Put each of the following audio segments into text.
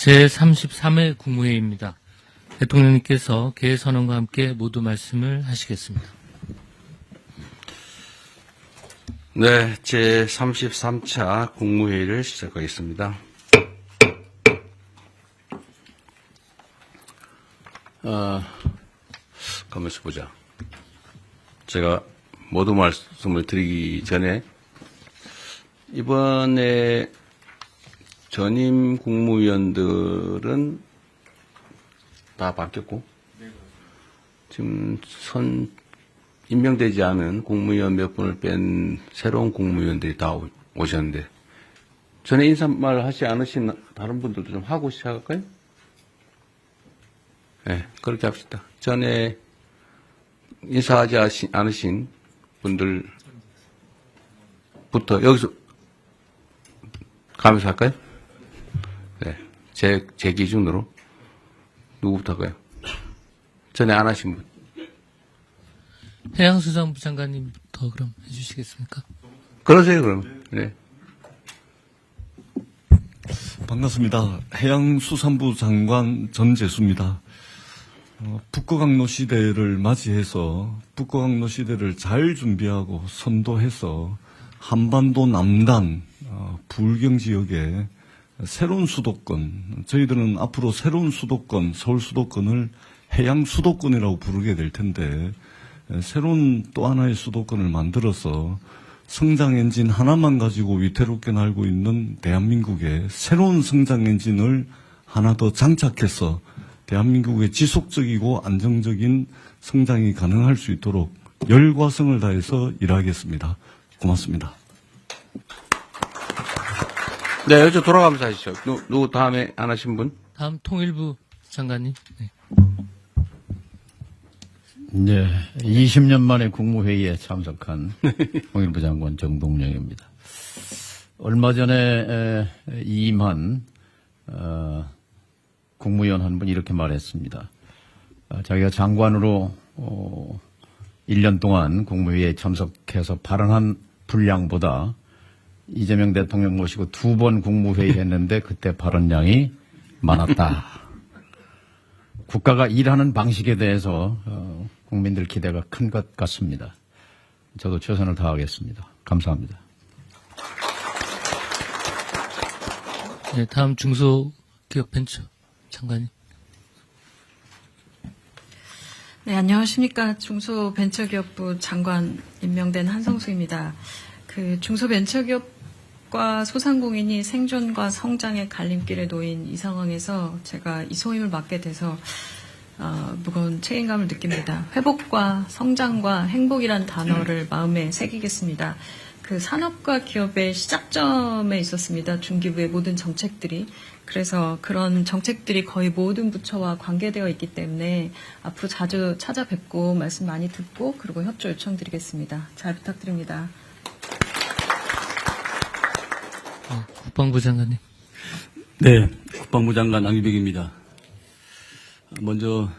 제33회 국무회의입니다. 대통령님께서 개선언과 함께 모두 말씀을 하시겠습니다. 네, 제33차 국무회의를 시작하겠습니다. 가만있어 보자. 제가 모두 말씀을 드리기 전에 이번에 전임 국무위원들은 다 바뀌었고 지금 임명되지 않은 국무위원 몇 분을 뺀 새로운 국무위원들이 다 오셨는데 전에 인사말 하지 않으신 다른 분들도 좀 하고 시작할까요? 네, 그렇게 합시다. 전에 인사하지 않으신 분들부터 여기서 가면서 할까요? 네, 제 기준으로 누구부터 할까요? 전에 안 하신 분. 해양수산부 장관님부터 그럼 해주시겠습니까? 그러세요, 그럼. 네. 반갑습니다. 해양수산부 장관 전재수입니다. 북극항로 시대를 맞이해서 북극항로 시대를 잘 준비하고 선도해서 한반도 남단 불경 지역에 새로운 수도권, 저희들은 앞으로 새로운 수도권, 서울 수도권을 해양 수도권이라고 부르게 될 텐데 새로운 또 하나의 수도권을 만들어서 성장 엔진 하나만 가지고 위태롭게 날고 있는 대한민국의 새로운 성장 엔진을 하나 더 장착해서 대한민국의 지속적이고 안정적인 성장이 가능할 수 있도록 열과성을 다해서 일하겠습니다. 고맙습니다. 네, 여기서 돌아가면서 하시죠. 누구 다음에 안 하신 분? 다음 통일부 장관님. 네. 네, 20년 만에 국무회의에 참석한 통일부 장관 정동영입니다. 얼마 전에 이임한 국무위원 한 분이 이렇게 말했습니다. 자기가 장관으로 1년 동안 국무회의에 참석해서 발언한 분량보다 이재명 대통령 모시고 2번 국무회의 했는데 그때 발언량이 많았다. 국가가 일하는 방식에 대해서 국민들 기대가 큰 것 같습니다. 저도 최선을 다하겠습니다. 감사합니다. 네, 다음 중소기업벤처 장관님. 네, 안녕하십니까. 중소벤처기업부 장관 임명된 한성수입니다. 중소벤처기업과 소상공인이 생존과 성장의 갈림길에 놓인 이 상황에서 제가 이 소임을 맡게 돼서 무거운 책임감을 느낍니다. 회복과 성장과 행복이란 단어를 마음에 새기겠습니다. 산업과 기업의 시작점에 있었습니다. 중기부의 모든 정책들이. 그래서 그런 정책들이 거의 모든 부처와 관계되어 있기 때문에 앞으로 자주 찾아뵙고 말씀 많이 듣고 그리고 협조 요청드리겠습니다. 잘 부탁드립니다. 국방부 장관님. 네, 국방부 장관 안규백입니다. 먼저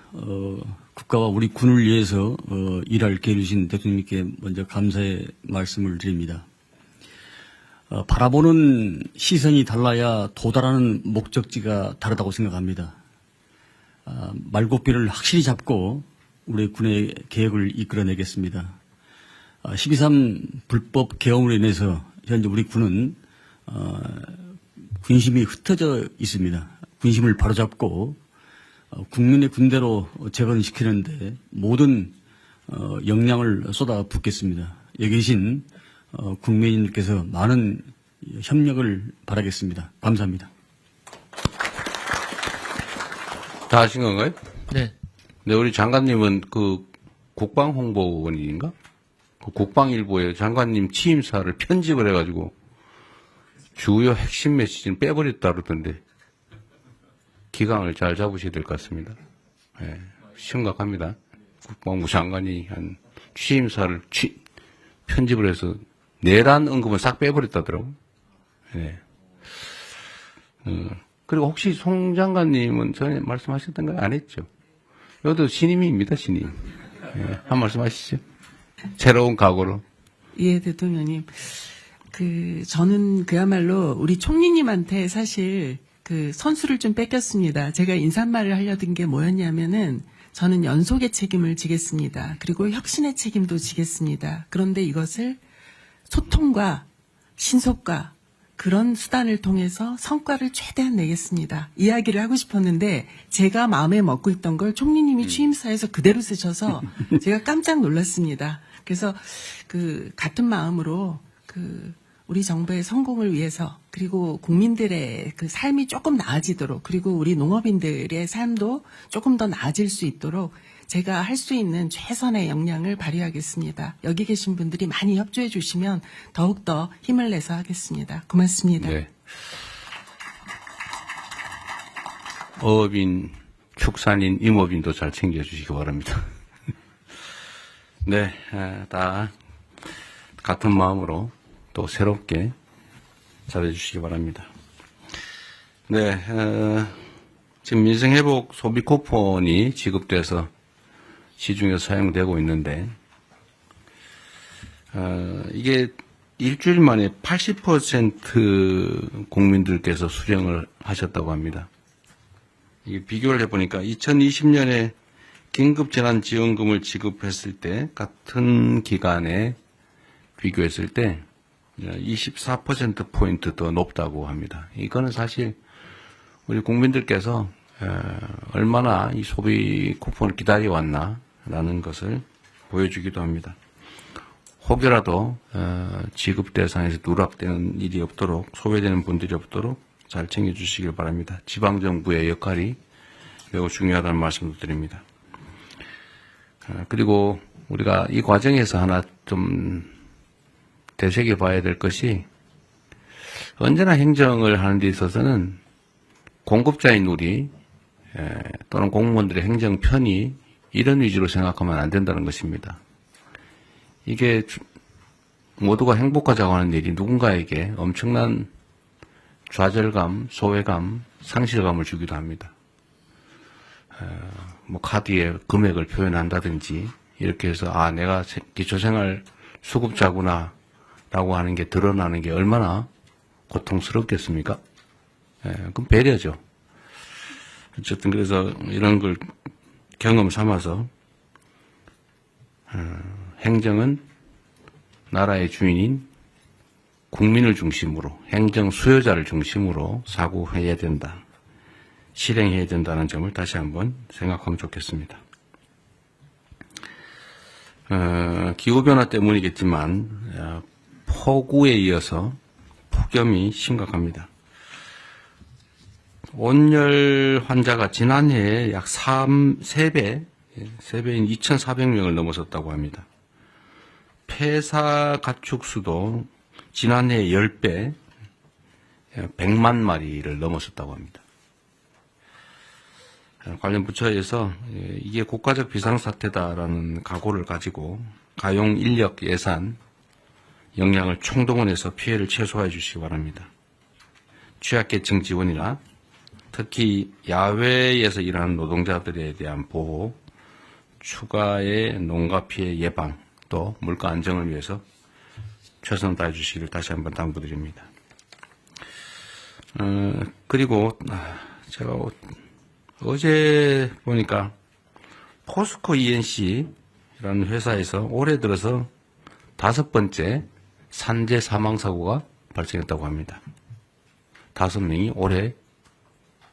국가와 우리 군을 위해서 일할 기회를 주신 대통령님께 먼저 감사의 말씀을 드립니다. 바라보는 시선이 달라야 도달하는 목적지가 다르다고 생각합니다. 말고비를 확실히 잡고 우리 군의 계획을 이끌어내겠습니다. 12.3 불법 계엄으로 인해서 현재 우리 군은 군심이 흩어져 있습니다. 군심을 바로잡고 국민의 군대로 재건시키는데 모든 역량을 쏟아붓겠습니다. 여기 계신 국민님께서 많은 협력을 바라겠습니다. 감사합니다. 다 하신 건가요? 네. 네, 우리 장관님은 국방홍보원인가? 국방일보에 장관님 취임사를 편집을 해가지고 주요 핵심 메시지는 빼버렸다 그러던데 기강을 잘 잡으셔야 될 것 같습니다. 네, 심각합니다. 국방부 장관이 한 취임사를 편집을 해서 내란 언급은 싹 빼버렸다더라고요. 네. 그리고 혹시 송 장관님은 전에 말씀하셨던 거 안 했죠? 여기도 신임입니다, 신임. 네, 한 말씀 하시죠. 새로운 각오로. 예, 대통령님. 저는 그야말로 우리 총리님한테 사실 그 선수를 좀 뺏겼습니다. 제가 인사말을 하려던 게 뭐였냐면은 저는 연속의 책임을 지겠습니다. 그리고 혁신의 책임도 지겠습니다. 그런데 이것을 소통과 신속과 그런 수단을 통해서 성과를 최대한 내겠습니다. 이야기를 하고 싶었는데 제가 마음에 먹고 있던 걸 총리님이 취임사에서 그대로 쓰셔서 제가 깜짝 놀랐습니다. 그래서 그 같은 마음으로 그 우리 정부의 성공을 위해서 그리고 국민들의 그 삶이 조금 나아지도록 그리고 우리 농업인들의 삶도 조금 더 나아질 수 있도록 제가 할 수 있는 최선의 역량을 발휘하겠습니다. 여기 계신 분들이 많이 협조해 주시면 더욱더 힘을 내서 하겠습니다. 고맙습니다. 네. 어업인, 축산인, 임업인도 잘 챙겨주시기 바랍니다. 네, 다 같은 마음으로 또 새롭게 잘해주시기 바랍니다. 네, 지금 민생회복 소비 쿠폰이 지급돼서 시중에 사용되고 있는데, 이게 일주일 만에 80% 국민들께서 수령을 하셨다고 합니다. 이게 비교를 해보니까 2020년에 긴급재난지원금을 지급했을 때 같은 기간에 비교했을 때 24%포인트 더 높다고 합니다. 이거는 사실 우리 국민들께서 얼마나 이 소비 쿠폰을 기다려왔나라는 것을 보여주기도 합니다. 혹여라도 지급 대상에서 누락되는 일이 없도록 소외되는 분들이 없도록 잘 챙겨주시길 바랍니다. 지방정부의 역할이 매우 중요하다는 말씀도 드립니다. 그리고 우리가 이 과정에서 하나 좀 되새겨봐야 될 것이 언제나 행정을 하는 데 있어서는 공급자인 우리 또는 공무원들의 행정 편의 이런 위주로 생각하면 안 된다는 것입니다. 이게 모두가 행복하자고 하는 일이 누군가에게 엄청난 좌절감, 소외감, 상실감을 주기도 합니다. 뭐 카드에 금액을 표현한다든지 이렇게 해서 아 내가 기초생활 수급자구나 라고 하는 게 드러나는 게 얼마나 고통스럽겠습니까? 그럼 배려죠. 어쨌든 그래서 이런 걸 경험 삼아서 행정은 나라의 주인인 국민을 중심으로 행정 수요자를 중심으로 사고해야 된다. 실행해야 된다는 점을 다시 한번 생각하면 좋겠습니다. 기후변화 때문이겠지만 폭우에 이어서 폭염이 심각합니다. 온열 환자가 지난해에 약 3배인 2,400명을 넘어섰다고 합니다. 폐사 가축수도 지난해 10배, 100만 마리를 넘어섰다고 합니다. 관련 부처에서 이게 국가적 비상사태다라는 각오를 가지고 가용 인력 예산, 역량을 총동원해서 피해를 최소화해 주시기 바랍니다. 취약계층 지원이나 특히 야외에서 일하는 노동자들에 대한 보호, 추가의 농가 피해 예방, 또 물가 안정을 위해서 최선을 다해 주시기를 다시 한번 당부드립니다. 그리고 제가 어제 보니까 포스코 ENC라는 회사에서 올해 들어서 5번째 산재 사망 사고가 발생했다고 합니다. 5명이 올해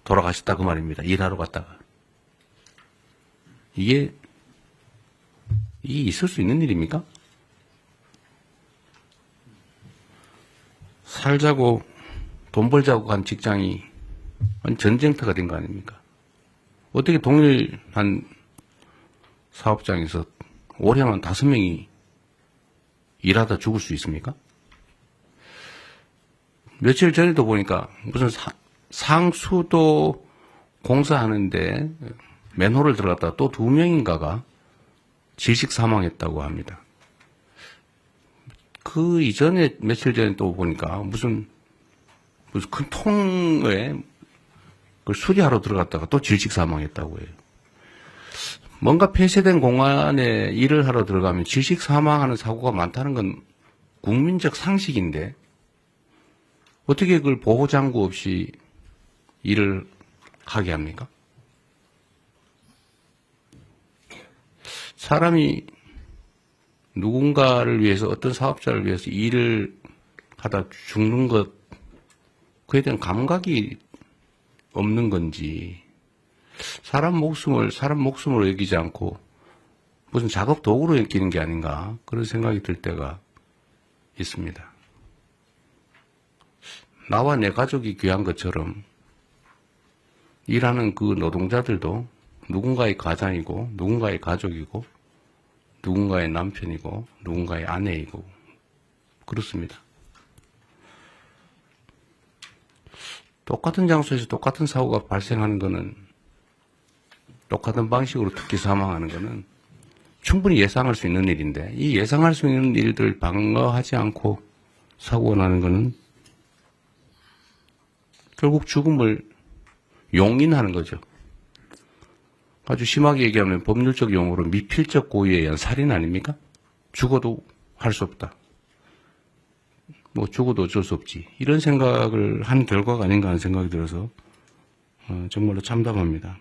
돌아가셨다 그 말입니다. 일하러 갔다가. 이게 있을 수 있는 일입니까? 살자고 돈 벌자고 간 직장이 전쟁터가 된 거 아닙니까? 어떻게 동일한 사업장에서 올해만 5명이 일하다 죽을 수 있습니까? 며칠 전에도 보니까 무슨 상수도 공사하는데 맨홀을 들어갔다가 또 2명인가가 질식 사망했다고 합니다. 그 이전에 며칠 전에 또 보니까 무슨 큰 통에 그걸 수리하러 들어갔다가 또 질식 사망했다고 해요. 뭔가 폐쇄된 공간에 일을 하러 들어가면 질식 사망하는 사고가 많다는 건 국민적 상식인데 어떻게 그걸 보호장구 없이 일을 하게 합니까? 사람이 누군가를 위해서, 어떤 사업자를 위해서 일을 하다 죽는 것, 그에 대한 감각이 없는 건지, 사람 목숨으로 여기지 않고 무슨 작업 도구로 여기는 게 아닌가, 그런 생각이 들 때가 있습니다. 나와 내 가족이 귀한 것처럼 일하는 그 노동자들도 누군가의 가장이고, 누군가의 가족이고, 누군가의 남편이고, 누군가의 아내이고, 그렇습니다. 똑같은 장소에서 똑같은 사고가 발생하는 것은, 똑같은 방식으로 특히 사망하는 것은 충분히 예상할 수 있는 일인데, 이 예상할 수 있는 일들을 방어하지 않고 사고가 나는 것은 결국 죽음을 용인하는 거죠. 아주 심하게 얘기하면 법률적 용어로 미필적 고의에 의한 살인 아닙니까? 죽어도 할 수 없다. 뭐 죽어도 어쩔 수 없지. 이런 생각을 한 결과가 아닌가 하는 생각이 들어서 정말로 참담합니다.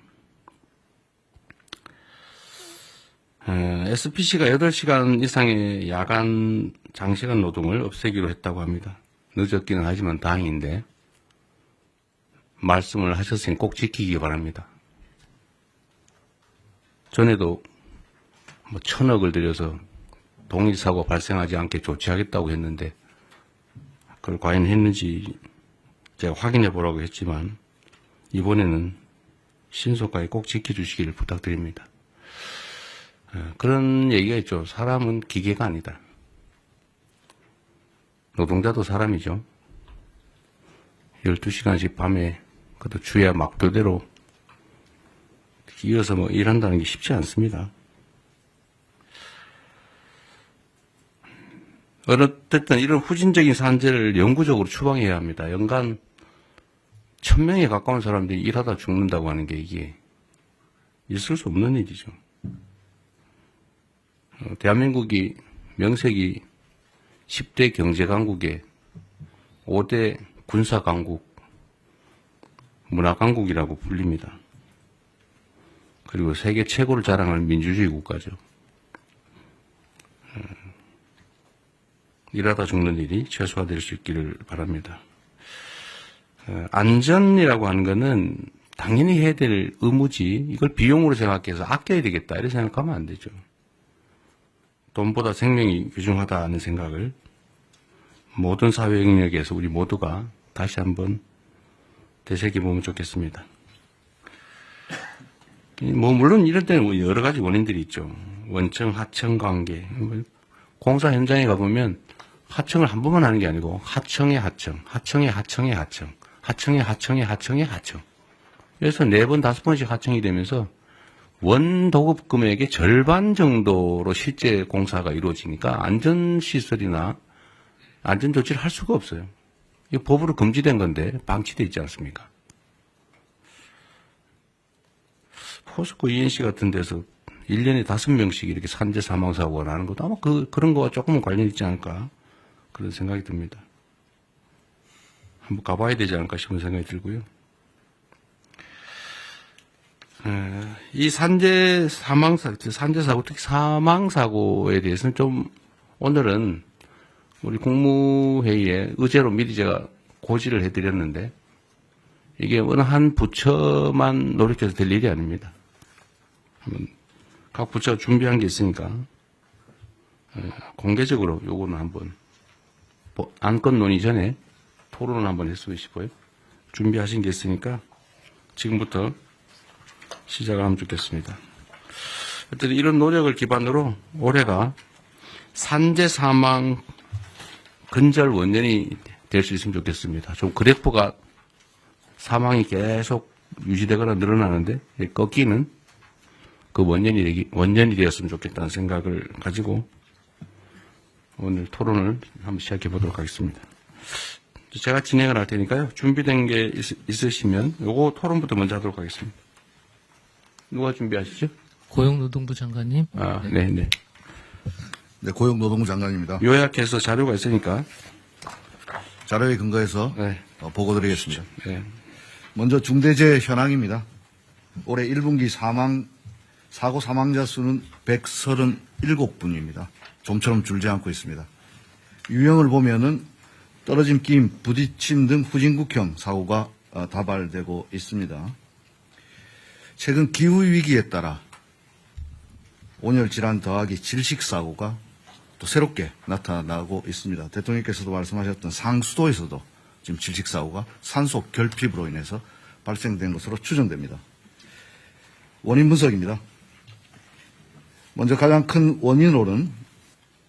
SPC가 8시간 이상의 야간 장시간 노동을 없애기로 했다고 합니다. 늦었기는 하지만 다행인데 말씀을 하셨으니 꼭 지키기 바랍니다. 전에도 뭐 1,000억을 들여서 동일사고 발생하지 않게 조치하겠다고 했는데 그걸 과연 했는지 제가 확인해 보라고 했지만 이번에는 신속하게 꼭 지켜주시기를 부탁드립니다. 그런 얘기가 있죠. 사람은 기계가 아니다. 노동자도 사람이죠. 12시간씩 밤에 그것도 주야 막도대로 이어서 뭐 일한다는 게 쉽지 않습니다. 어쨌든 이런 후진적인 산재를 영구적으로 추방해야 합니다. 연간 1,000명에 가까운 사람들이 일하다 죽는다고 하는 게 이게 있을 수 없는 일이죠. 대한민국이 명색이 10대 경제강국에 5대 군사강국, 문화강국이라고 불립니다. 그리고 세계 최고를 자랑하는 민주주의 국가죠. 일하다 죽는 일이 최소화될 수 있기를 바랍니다. 안전이라고 하는 것은 당연히 해야 될 의무지, 이걸 비용으로 생각해서 아껴야 되겠다 이렇게 생각하면 안 되죠. 돈보다 생명이 귀중하다는 생각을 모든 사회 영역에서 우리 모두가 다시 한번 되새겨보면 좋겠습니다. 뭐 물론 이런 때는 여러 가지 원인들이 있죠. 원청, 하청 관계. 공사 현장에 가보면 하청을 한 번만 하는 게 아니고 하청의 하청, 하청의 하청의 하청, 하청의 하청의 하청의 하청. 그래서 4번, 5번씩 하청이 되면서 원 도급 금액의 절반 정도로 실제 공사가 이루어지니까 안전시설이나 안전조치를 할 수가 없어요. 이거 법으로 금지된 건데 방치되어 있지 않습니까? 포스코 ENC 같은 데서 1년에 5명씩 이렇게 산재 사망사고가 나는 것도 아마 그런 거와 조금은 관련이 있지 않을까 그런 생각이 듭니다. 한번 가봐야 되지 않을까 싶은 생각이 들고요. 이 산재 사고, 특히 사망사고에 대해서는 좀 오늘은 우리 국무회의에 의제로 미리 제가 고지를 해드렸는데 이게 어느 한 부처만 노력해서 될 일이 아닙니다. 한번 각 부처가 준비한 게 있으니까 공개적으로 요거는 한번 안건 논의 전에 토론을 한번 했으면 싶어요. 준비하신 게 있으니까 지금부터 시작을 하면 좋겠습니다. 어쨌든 이런 노력을 기반으로 올해가 산재 사망 근절 원년이 될 수 있으면 좋겠습니다. 좀 그래프가 사망이 계속 유지되거나 늘어나는데 꺾이는 그 원년이 되었으면 좋겠다는 생각을 가지고 오늘 토론을 한번 시작해 보도록 하겠습니다. 제가 진행을 할 테니까요. 준비된 게 있으시면 요거 토론부터 먼저 하도록 하겠습니다. 누가 준비하시죠? 고용노동부 장관님. 네. 네, 고용노동부 장관입니다. 요약해서 자료가 있으니까. 자료에 근거해서 네. 보고드리겠습니다. 네. 먼저 중대재해 현황입니다. 올해 1분기 사고 사망자 수는 137분입니다. 좀처럼 줄지 않고 있습니다. 유형을 보면은 떨어짐, 끼임, 부딪힘 등 후진국형 사고가 다발되고 있습니다. 최근 기후위기에 따라 온열 질환 더하기 질식 사고가 또 새롭게 나타나고 있습니다. 대통령께서도 말씀하셨던 상수도에서도 지금 질식 사고가 산소 결핍으로 인해서 발생된 것으로 추정됩니다. 원인 분석입니다. 먼저 가장 큰 원인으로는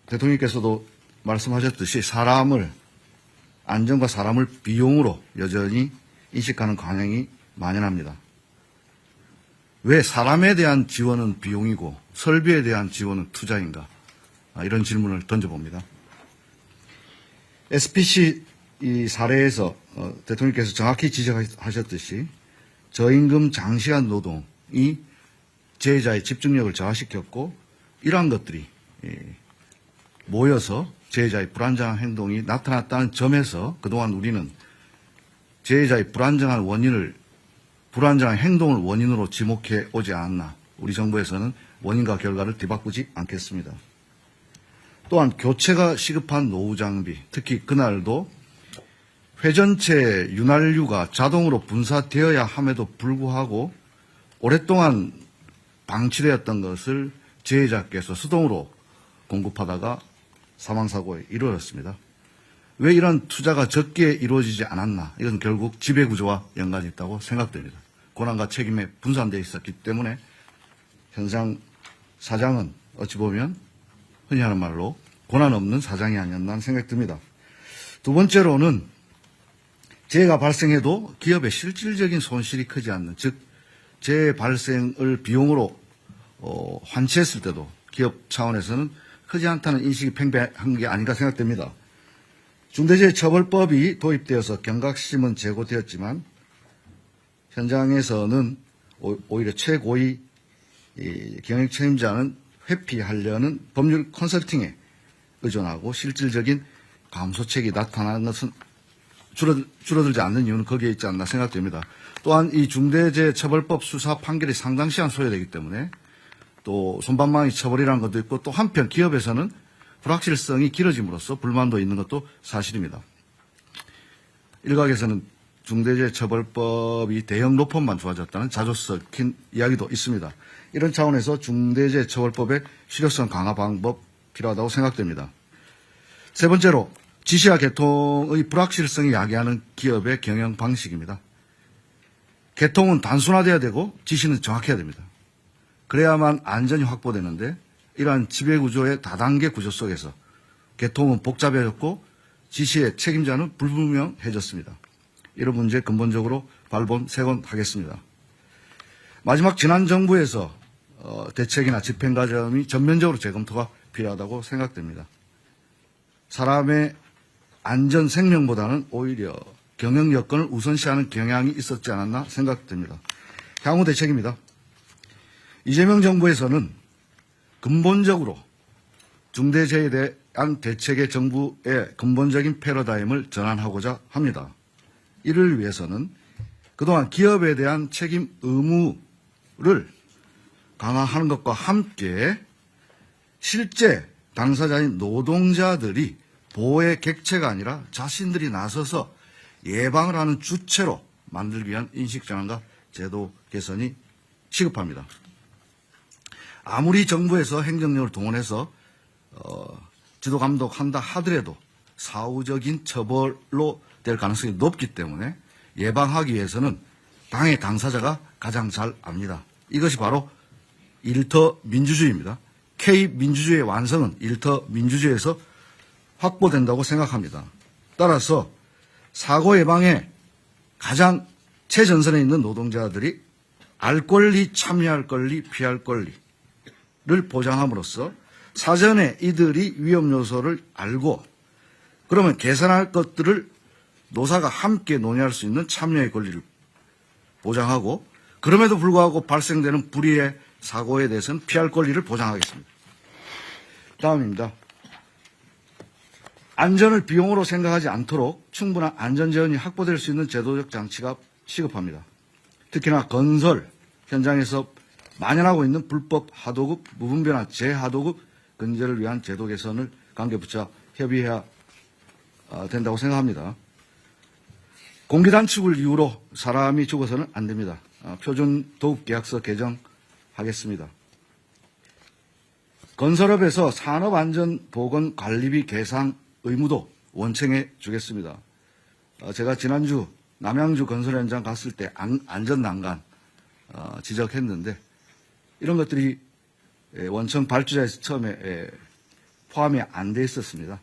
대통령께서도 말씀하셨듯이 안전과 사람을 비용으로 여전히 인식하는 관행이 만연합니다. 왜 사람에 대한 지원은 비용이고 설비에 대한 지원은 투자인가? 이런 질문을 던져봅니다. SPC 이 사례에서 대통령께서 정확히 지적하셨듯이 저임금 장시간 노동이 재해자의 집중력을 저하시켰고 이러한 것들이 모여서 재해자의 불안정한 행동이 나타났다는 점에서 그동안 우리는 재해자의 불안정한 행동을 원인으로 지목해 오지 않았나. 우리 정부에서는 원인과 결과를 뒤바꾸지 않겠습니다. 또한 교체가 시급한 노후 장비, 특히 그날도 회전체 윤활유가 자동으로 분사되어야 함에도 불구하고 오랫동안 방치되었던 것을 재해자께서 수동으로 공급하다가 사망사고에 이르렀습니다. 왜 이런 투자가 적게 이루어지지 않았나? 이건 결국 지배구조와 연관이 있다고 생각됩니다. 권한과 책임에 분산되어 있었기 때문에 현상 사장은 어찌 보면 흔히 하는 말로 권한 없는 사장이 아니었나 하는 생각이 듭니다. 두 번째로는 재해가 발생해도 기업의 실질적인 손실이 크지 않는, 즉 재해 발생을 비용으로 환치했을 때도 기업 차원에서는 크지 않다는 인식이 팽배한 게 아닌가 생각됩니다. 중대재해처벌법이 도입되어서 경각심은 제고되었지만 현장에서는 오히려 최고위 경영 책임자는 회피하려는 법률 컨설팅에 의존하고 실질적인 감소책이 나타나는 것은 줄어들지 않는 이유는 거기에 있지 않나 생각됩니다. 또한 이 중대재해처벌법 수사 판결이 상당 시간 소요되기 때문에 또 손방망이 처벌이라는 것도 있고 또 한편 기업에서는 불확실성이 길어짐으로써 불만도 있는 것도 사실입니다. 일각에서는 중대재해처벌법이 대형 로펌만 좋아졌다는 자주 섞인 이야기도 있습니다. 이런 차원에서 중대재해처벌법의 실효성 강화 방법 필요하다고 생각됩니다. 세 번째로 지시와 개통의 불확실성이 야기하는 기업의 경영 방식입니다. 개통은 단순화돼야 되고 지시는 정확해야 됩니다. 그래야만 안전이 확보되는데 이러한 지배구조의 다단계 구조 속에서 개통은 복잡해졌고 지시의 책임자는 불분명해졌습니다. 이런 문제 근본적으로 발본색원하겠습니다. 마지막 지난 정부에서 대책이나 집행과정이 전면적으로 재검토가 필요하다고 생각됩니다. 사람의 안전 생명보다는 오히려 경영 여건을 우선시하는 경향이 있었지 않았나 생각됩니다. 향후 대책입니다. 이재명 정부에서는 근본적으로 중대재해에 대한 대책의 정부의 근본적인 패러다임을 전환하고자 합니다. 이를 위해서는 그동안 기업에 대한 책임 의무를 강화하는 것과 함께 실제 당사자인 노동자들이 보호의 객체가 아니라 자신들이 나서서 예방을 하는 주체로 만들기 위한 인식 전환과 제도 개선이 시급합니다. 아무리 정부에서 행정력을 동원해서 지도 감독한다 하더라도 사후적인 처벌로 될 가능성이 높기 때문에 예방하기 위해서는 당의 당사자가 가장 잘 압니다. 이것이 바로 일터 민주주의입니다. K민주주의의 완성은 일터 민주주의에서 확보된다고 생각합니다. 따라서 사고 예방에 가장 최전선에 있는 노동자들이 알 권리, 참여할 권리, 피할 권리를 보장함으로써 사전에 이들이 위험 요소를 알고 그러면 개선할 것들을 노사가 함께 논의할 수 있는 참여의 권리를 보장하고 그럼에도 불구하고 발생되는 불의의 사고에 대해서는 피할 권리를 보장하겠습니다. 다음입니다. 안전을 비용으로 생각하지 않도록 충분한 안전재원이 확보될 수 있는 제도적 장치가 시급합니다. 특히나 건설 현장에서 만연하고 있는 불법 하도급, 무분별한 재하도급 근절을 위한 제도 개선을 관계부처 협의해야 된다고 생각합니다. 공기단축을 이유로 사람이 죽어서는 안 됩니다. 표준 도급계약서 개정하겠습니다. 건설업에서 산업안전보건관리비 계상 의무도 원청해 주겠습니다. 제가 지난주 남양주 건설 현장 갔을 때 안전난간 지적했는데 이런 것들이 원청 발주자에서 처음에 포함이 안 돼 있었습니다.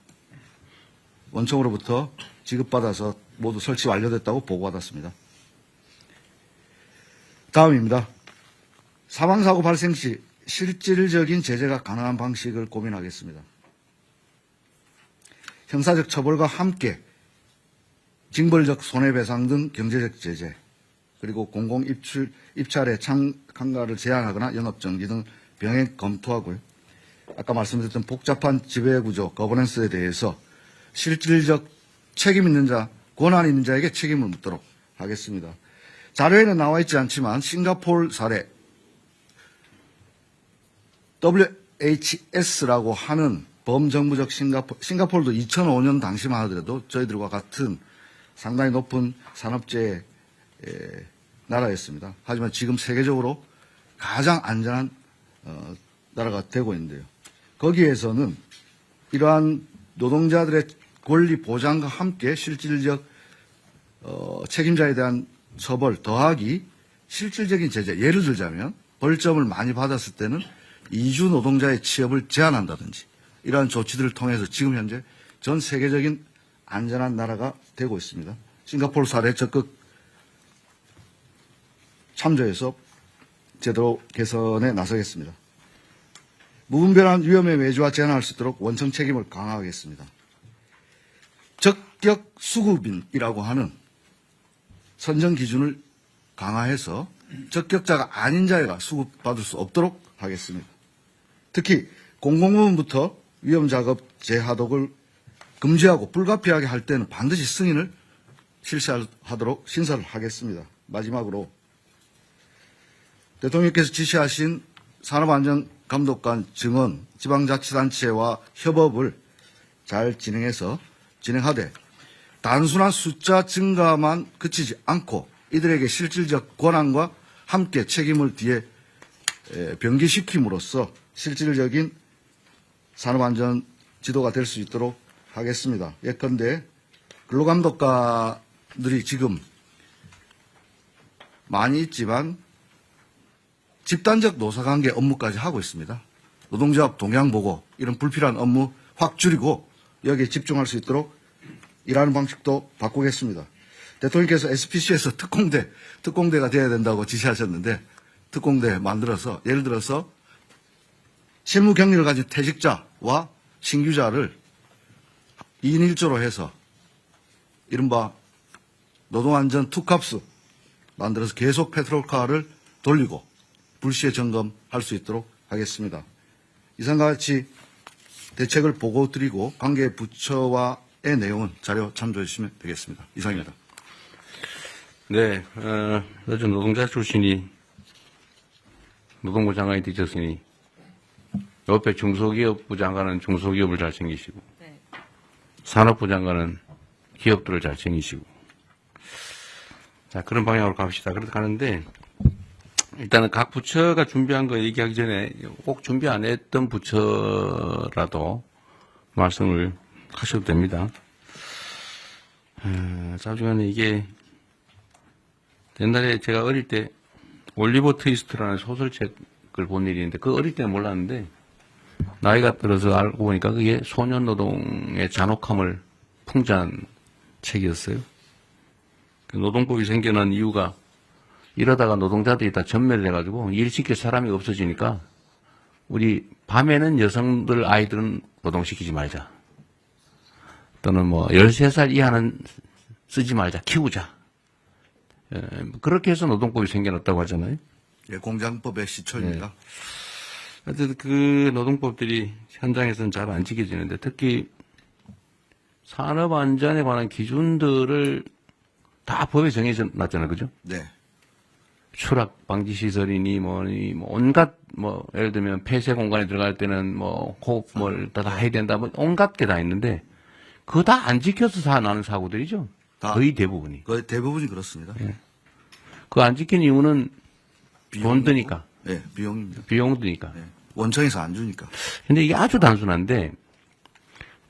원청으로부터 지급받아서 모두 설치 완료됐다고 보고받았습니다. 다음입니다. 사망사고 발생 시 실질적인 제재가 가능한 방식을 고민하겠습니다. 형사적 처벌과 함께 징벌적 손해배상 등 경제적 제재, 그리고 공공 입찰의 참가를 제한하거나 영업정지 등 병행 검토하고요. 아까 말씀드렸던 복잡한 지배구조, 거버넌스에 대해서 실질적 책임 있는 자, 권한 있는 자에게 책임을 묻도록 하겠습니다. 자료에는 나와 있지 않지만 싱가포르 사례, WHS라고 하는 범정부적 싱가포르도 2005년 당시만 하더라도 저희들과 같은 상당히 높은 산업재해 나라였습니다. 하지만 지금 세계적으로 가장 안전한 나라가 되고 있는데요. 거기에서는 이러한 노동자들의 권리 보장과 함께 실질적 책임자에 대한 처벌 더하기 실질적인 제재, 예를 들자면 벌점을 많이 받았을 때는 이주 노동자의 취업을 제한한다든지 이러한 조치들을 통해서 지금 현재 전 세계적인 안전한 나라가 되고 있습니다. 싱가포르 사례 적극 참조해서 제도 개선에 나서겠습니다. 무분별한 위험의 외주화 제한할 수 있도록 원청 책임을 강화하겠습니다. 적격 수급인이라고 하는 선정 기준을 강화해서 적격자가 아닌 자가 수급받을 수 없도록 하겠습니다. 특히 공공부문부터 위험작업 재하도급을 금지하고 불가피하게 할 때는 반드시 승인을 실시하도록 신설을 하겠습니다. 마지막으로 대통령께서 지시하신 산업안전감독관 증언 지방자치단체와 협업을 잘 진행하되 단순한 숫자 증가만 그치지 않고 이들에게 실질적 권한과 함께 책임을 뒤에 병기시킴으로써 실질적인 산업안전 지도가 될 수 있도록 하겠습니다. 예컨대 근로감독관들이 지금 많이 있지만 집단적 노사관계 업무까지 하고 있습니다. 노동조합 동향 보고 이런 불필요한 업무 확 줄이고 여기에 집중할 수 있도록 일하는 방식도 바꾸겠습니다. 대통령께서 SPC에서 특공대가 돼야 된다고 지시하셨는데 특공대 만들어서 예를 들어서 실무 경력을 가진 퇴직자와 신규자를 2인 1조로 해서 이른바 노동안전 투캅스 만들어서 계속 페트롤카를 돌리고 불시에 점검할 수 있도록 하겠습니다. 이상과 같이 대책을 보고드리고 관계 부처와의 내용은 자료 참조해 주시면 되겠습니다. 이상입니다. 네, 요즘 노동자 출신이 노동부 장관이 되셨으니 옆에 중소기업부 장관은 중소기업을 잘 챙기시고 네. 산업부 장관은 기업들을 잘 챙기시고 자 그런 방향으로 갑시다. 그렇게 가는데 일단은 각 부처가 준비한 거 얘기하기 전에 꼭 준비 안 했던 부처라도 말씀을 하셔도 됩니다. 자주간에 이게 옛날에 제가 어릴 때 올리버 트위스트라는 소설책을 본 일이 있는데 그 어릴 때는 몰랐는데 나이가 들어서 알고 보니까 그게 소년 노동의 잔혹함을 풍자한 책이었어요. 노동법이 생겨난 이유가 이러다가 노동자들이 다 전멸을 해가지고 일 시킬 사람이 없어지니까 우리 밤에는 여성들 아이들은 노동시키지 말자. 또는 뭐 13살 이하는 쓰지 말자. 키우자. 그렇게 해서 노동법이 생겨났다고 하잖아요. 예, 공장법의 시초입니다. 하여튼 그 노동법들이 현장에서는 잘 안 지켜지는데 특히 산업안전에 관한 기준들을 다 법에 정해져 놨잖아요. 그죠? 네. 추락 방지 시설이니 뭐니 뭐 온갖 뭐 예를 들면 폐쇄 공간에 들어갈 때는 뭐 호흡을 다 해야 된다 뭐 온갖 게 다 있는데 그거 다 안 지켜서 나는 사고들이죠. 다. 거의 대부분이. 거의 대부분이 그렇습니다. 그거 안 지킨 이유는 돈 드니까. 네, 비용입니다. 비용 드니까. 네. 원청에서 안 주니까. 근데 이게 아주 단순한데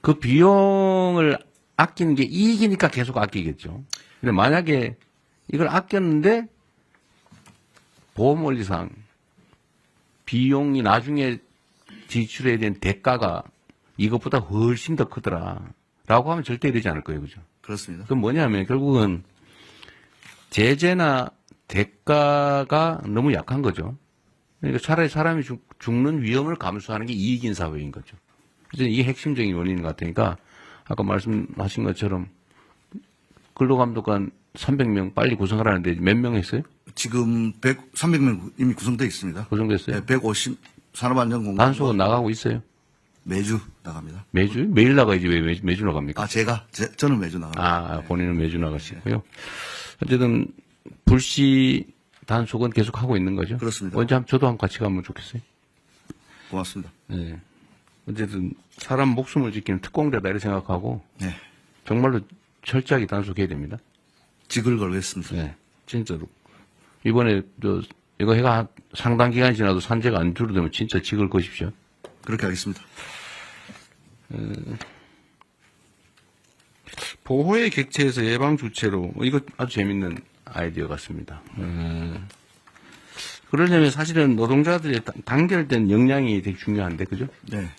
그 비용을 아끼는 게 이익이니까 계속 아끼겠죠. 근데 만약에 이걸 아꼈는데 보험원리상 비용이 나중에 지출해야 되는 대가가 이것보다 훨씬 더 크더라. 라고 하면 절대 이러지 않을 거예요. 그죠? 그렇습니다. 그건 뭐냐면 결국은 제재나 대가가 너무 약한 거죠. 그러니까 차라리 사람이 죽는 위험을 감수하는 게 이익인 사회인 거죠. 그래서 이게 핵심적인 원인인 것 같으니까 아까 말씀하신 것처럼 근로감독관 300명 빨리 구성하라는데 몇 명 했어요? 지금 300명 이미 구성되어 있습니다. 구성됐어요? 네, 150 산업안전공단 단속은 나가고 있어요? 매주 나갑니다. 매주? 매일 나가야지 왜 매주 나갑니까? 저는 매주 나갑니다. 본인은 매주 나가시고요. 어쨌든 불시 단속은 계속 하고 있는 거죠? 그렇습니다. 언제 저도 한번 같이 가면 좋겠어요. 고맙습니다. 네. 어쨌든 사람 목숨을 지키는 특공대다 이렇게 생각하고 네. 정말로 철저하게 단속해야 됩니다. 직을 걸겠습니다. 네. 진짜로. 이번에 이거 해가 상당 기간 지나도 산재가 안 줄어들면 진짜 직을 거십시오. 그렇게 하겠습니다. 보호의 객체에서 예방 주체로 이거 아주 재밌는 아이디어 같습니다. 그러려면 사실은 노동자들의 단결된 역량이 되게 중요한데 그죠? 네.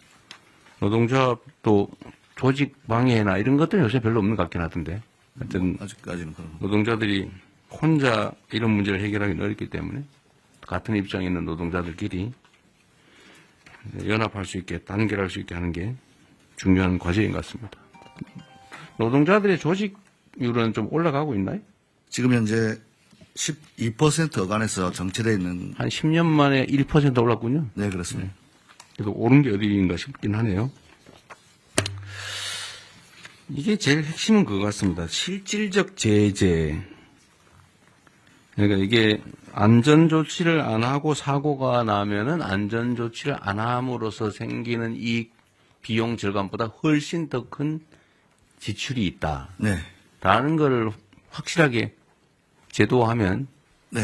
노동조합도 조직 방해나 이런 것들은 요새 별로 없는 것 같긴 하던데. 하여튼 아직까지는 그런. 노동자들이 혼자 이런 문제를 해결하기는 어렵기 때문에 같은 입장에 있는 노동자들끼리 연합할 수 있게 단결할 수 있게 하는 게 중요한 과제인 것 같습니다. 노동자들의 조직률은 좀 올라가고 있나요? 지금 현재 12% 어간에서 정체되어 있는. 한 10년 만에 1% 올랐군요. 네, 그렇습니다. 그래서 오른 게 어디인가 싶긴 하네요. 이게 제일 핵심은 그거 같습니다. 실질적 제재. 그러니까 이게 안전조치를 안 하고 사고가 나면은 안전조치를 안 함으로써 생기는 이익, 비용 절감보다 훨씬 더 큰 지출이 있다. 네. 라는 걸 확실하게 제도화하면 네.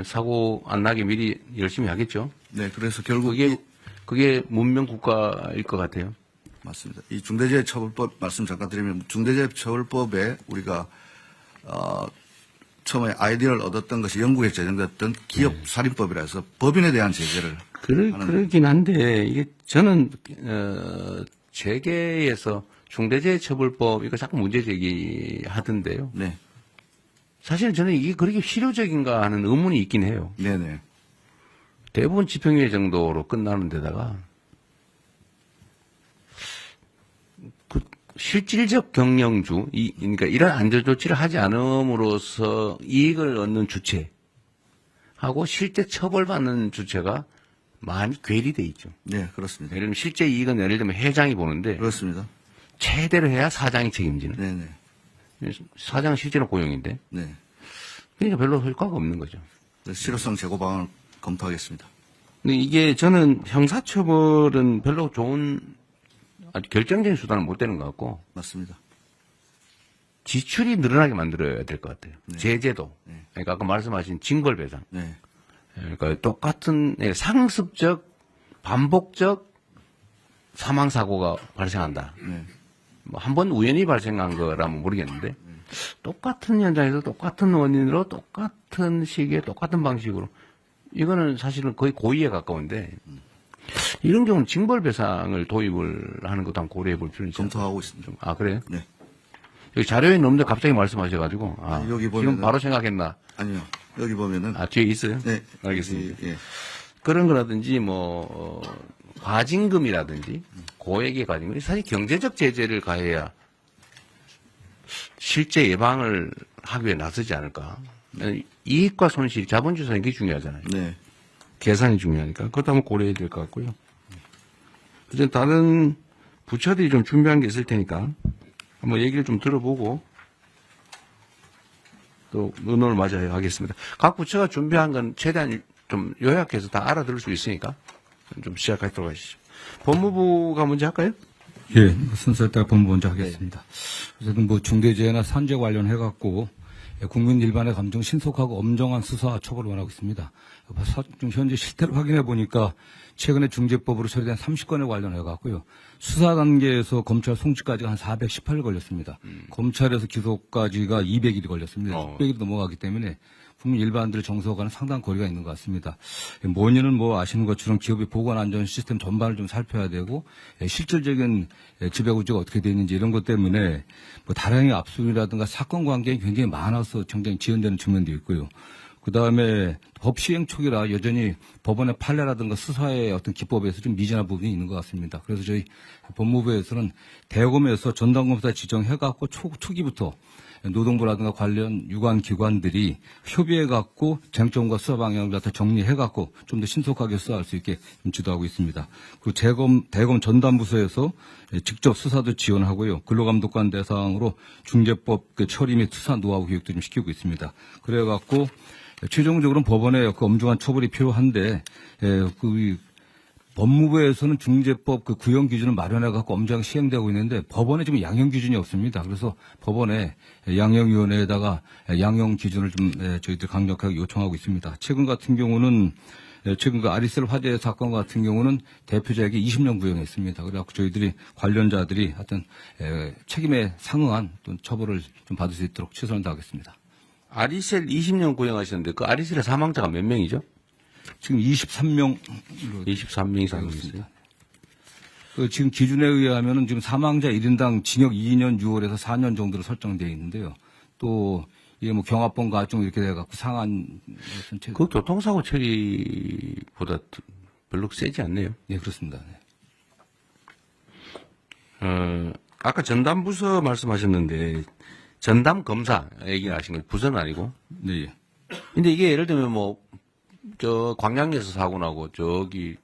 사고 안 나게 미리 열심히 하겠죠. 네. 그래서 결국 그게 문명 국가일 것 같아요. 맞습니다. 이 중대재해처벌법 말씀 잠깐 드리면 중대재해처벌법에 우리가 처음에 아이디어를 얻었던 것이 영국에 제정됐던 기업살인법이라 해서 법인에 대한 제재를 그러긴 한데 이게 저는 재계에서 중대재해처벌법 이거 자꾸 문제 제기하던데요. 네. 사실 저는 이게 그렇게 실효적인가 하는 의문이 있긴 해요. 네네. 대부분 집행유예 정도로 끝나는 데다가 그 실질적 경영주, 그러니까 이런 안전조치를 하지 않음으로써 이익을 얻는 주체하고 실제 처벌받는 주체가 많이 괴리돼 있죠. 네, 그렇습니다. 예를 들면 실제 이익은 예를 들면 회장이 보는데 그렇습니다. 최대로 해야 사장이 책임지는. 네네. 사장은 실제로 고용인데. 네. 그러니까 별로 효과가 없는 거죠. 실효성 제고 방안을 검토하겠습니다. 근데 이게 저는 형사처벌은 별로 좋은 아주 결정적인 수단은 못 되는 것 같고 맞습니다. 지출이 늘어나게 만들어야 될 것 같아요. 네. 제재도. 네. 그러니까 아까 말씀하신 징벌배상. 네. 그러니까 똑같은 상습적, 반복적 사망사고가 발생한다. 네. 뭐 한 번 우연히 발생한 거라면 모르겠는데 똑같은 현장에서 똑같은 원인으로 똑같은 시기에 똑같은 방식으로 이거는 사실은 거의 고의에 가까운데 이런 경우는 징벌배상을 도입을 하는 것도 한번 고려해 볼 필요는 있죠. 검토하고 있습니다. 아, 그래요? 네. 여기 자료에 없는데 갑자기 말씀하셔가지고 여기 보면은- 지금 바로 생각했나? 아니요. 여기 보면은. 뒤에 있어요? 네. 알겠습니다. 예. 그런 거라든지 과징금이라든지 고액의 과징금 사실 경제적 제재를 가해야 실제 예방을 하기 위해 나서지 않을까. 이익과 손실, 자본주의 생각이 중요하잖아요. 네. 계산이 중요하니까 그것도 한번 고려해야 될 것 같고요. 이제 다른 부처들이 좀 준비한 게 있을 테니까 한번 얘기를 좀 들어보고 또 의논을 마저 하겠습니다. 각 부처가 준비한 건 최대한 좀 요약해서 다 알아들을 수 있으니까 좀 시작하도록 하시죠. 법무부가 먼저 할까요? 예, 순서에 따라 법무부 먼저 하겠습니다. 어쨌든 뭐 중대재해나 산재 관련해갖고 국민 일반의 감정 신속하고 엄정한 수사 처벌을 원하고 있습니다. 좀 현재 실태를 확인해 보니까 최근에 중재법으로 처리된 30건에 관련해갖고요. 수사 단계에서 검찰 송치까지가 한 418일 걸렸습니다. 검찰에서 기소까지가 200일이 걸렸습니다. 600일이 넘어가기 때문에 국민 일반들 정서와는 상당한 거리가 있는 것 같습니다. 원인은 뭐 아시는 것처럼 기업의 보관 안전 시스템 전반을 좀 살펴야 되고 실질적인 지배 구조가 어떻게 되어 있는지 이런 것 때문에 뭐 다량의 압수이라든가 사건 관계가 굉장히 많아서 굉장히 지연되는 측면도 있고요. 그다음에 법 시행 초기라 여전히 법원의 판례라든가 수사의 어떤 기법에서 좀 미진한 부분이 있는 것 같습니다. 그래서 저희 법무부에서는 대검에서 전담검사 지정해갖고 초기부터 노동부라든가 관련 유관 기관들이 협의해갖고 쟁점과 수사 방향을 다 정리해갖고 좀 더 신속하게 수사할 수 있게 좀 지도하고 있습니다. 그리고 대검 전담부서에서 직접 수사도 지원하고요. 근로감독관 대상으로 중재법 처리 및 수사 노하우 교육도 좀 시키고 있습니다. 그래갖고 최종적으로는 법원의 그 엄중한 처벌이 필요한데 법무부에서는 중재법 그 구형 기준을 마련해갖고 엄정하게 시행되고 있는데 법원에 지금 양형 기준이 없습니다. 그래서 법원에 양형위원회에다가 양형 기준을 좀 저희들 강력하게 요청하고 있습니다. 최근 같은 경우는 최근 그 아리셀 화재 사건 같은 경우는 대표자에게 20년 구형했습니다. 그래갖고 저희들이 관련자들이 하여튼 책임에 상응한 또 처벌을 좀 받을 수 있도록 최선을 다하겠습니다. 아리셀 20년 구형하셨는데 그 아리셀의 사망자가 몇 명이죠? 지금 23명으로 23명이 사망 있어요. 지금 기준에 의하면은 지금 사망자 1인당 징역 2년 6월에서 4년 정도로 설정되어 있는데요. 또 이게 뭐 경합범 가중 이렇게 돼갖고 상한 전체 그 교통사고 처리보다 별로 세지 않네요. 예, 그렇습니다. 네. 아까 전담부서 말씀하셨는데 전담 검사 얘기를 하신 건 부서는 아니고. 네. 예. 근데 이게 예를 들면 광양에서 사고 나고 저기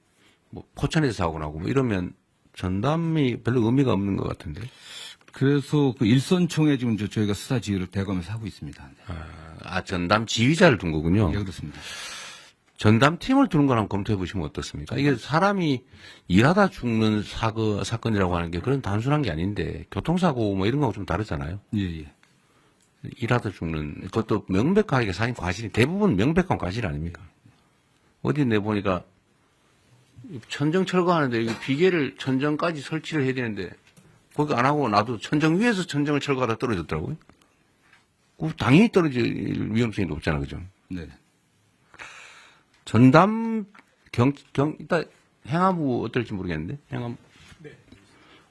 포천에서 사고 나고 이러면 전담이 별로 의미가 없는 것 같은데. 그래서 그 일선총에 지금 저희가 수사 지휘를 대검에서 하고 있습니다. 네. 전담 지휘자를 둔 거군요. 예, 그렇습니다. 전담팀을 두는 걸 한번 검토해 보시면 어떻습니까? 이게 사람이 일하다 죽는 사건이라고 하는 게 그런 단순한 게 아닌데 교통사고 뭐 이런 거하고 좀 다르잖아요. 예, 예. 일하다 죽는 그것도 명백하게 사실 과실이 대부분 명백한 과실 아닙니까? 어디 내보니까 천정 철거하는데 이거 비계를 천정까지 설치를 해야 되는데 거기 안 하고 놔도 천정 위에서 천정을 철거하다 떨어졌더라고요. 당연히 떨어질 위험성이 높잖아, 그죠? 네. 전담 일단 행안부 어떨지 모르겠는데 행안부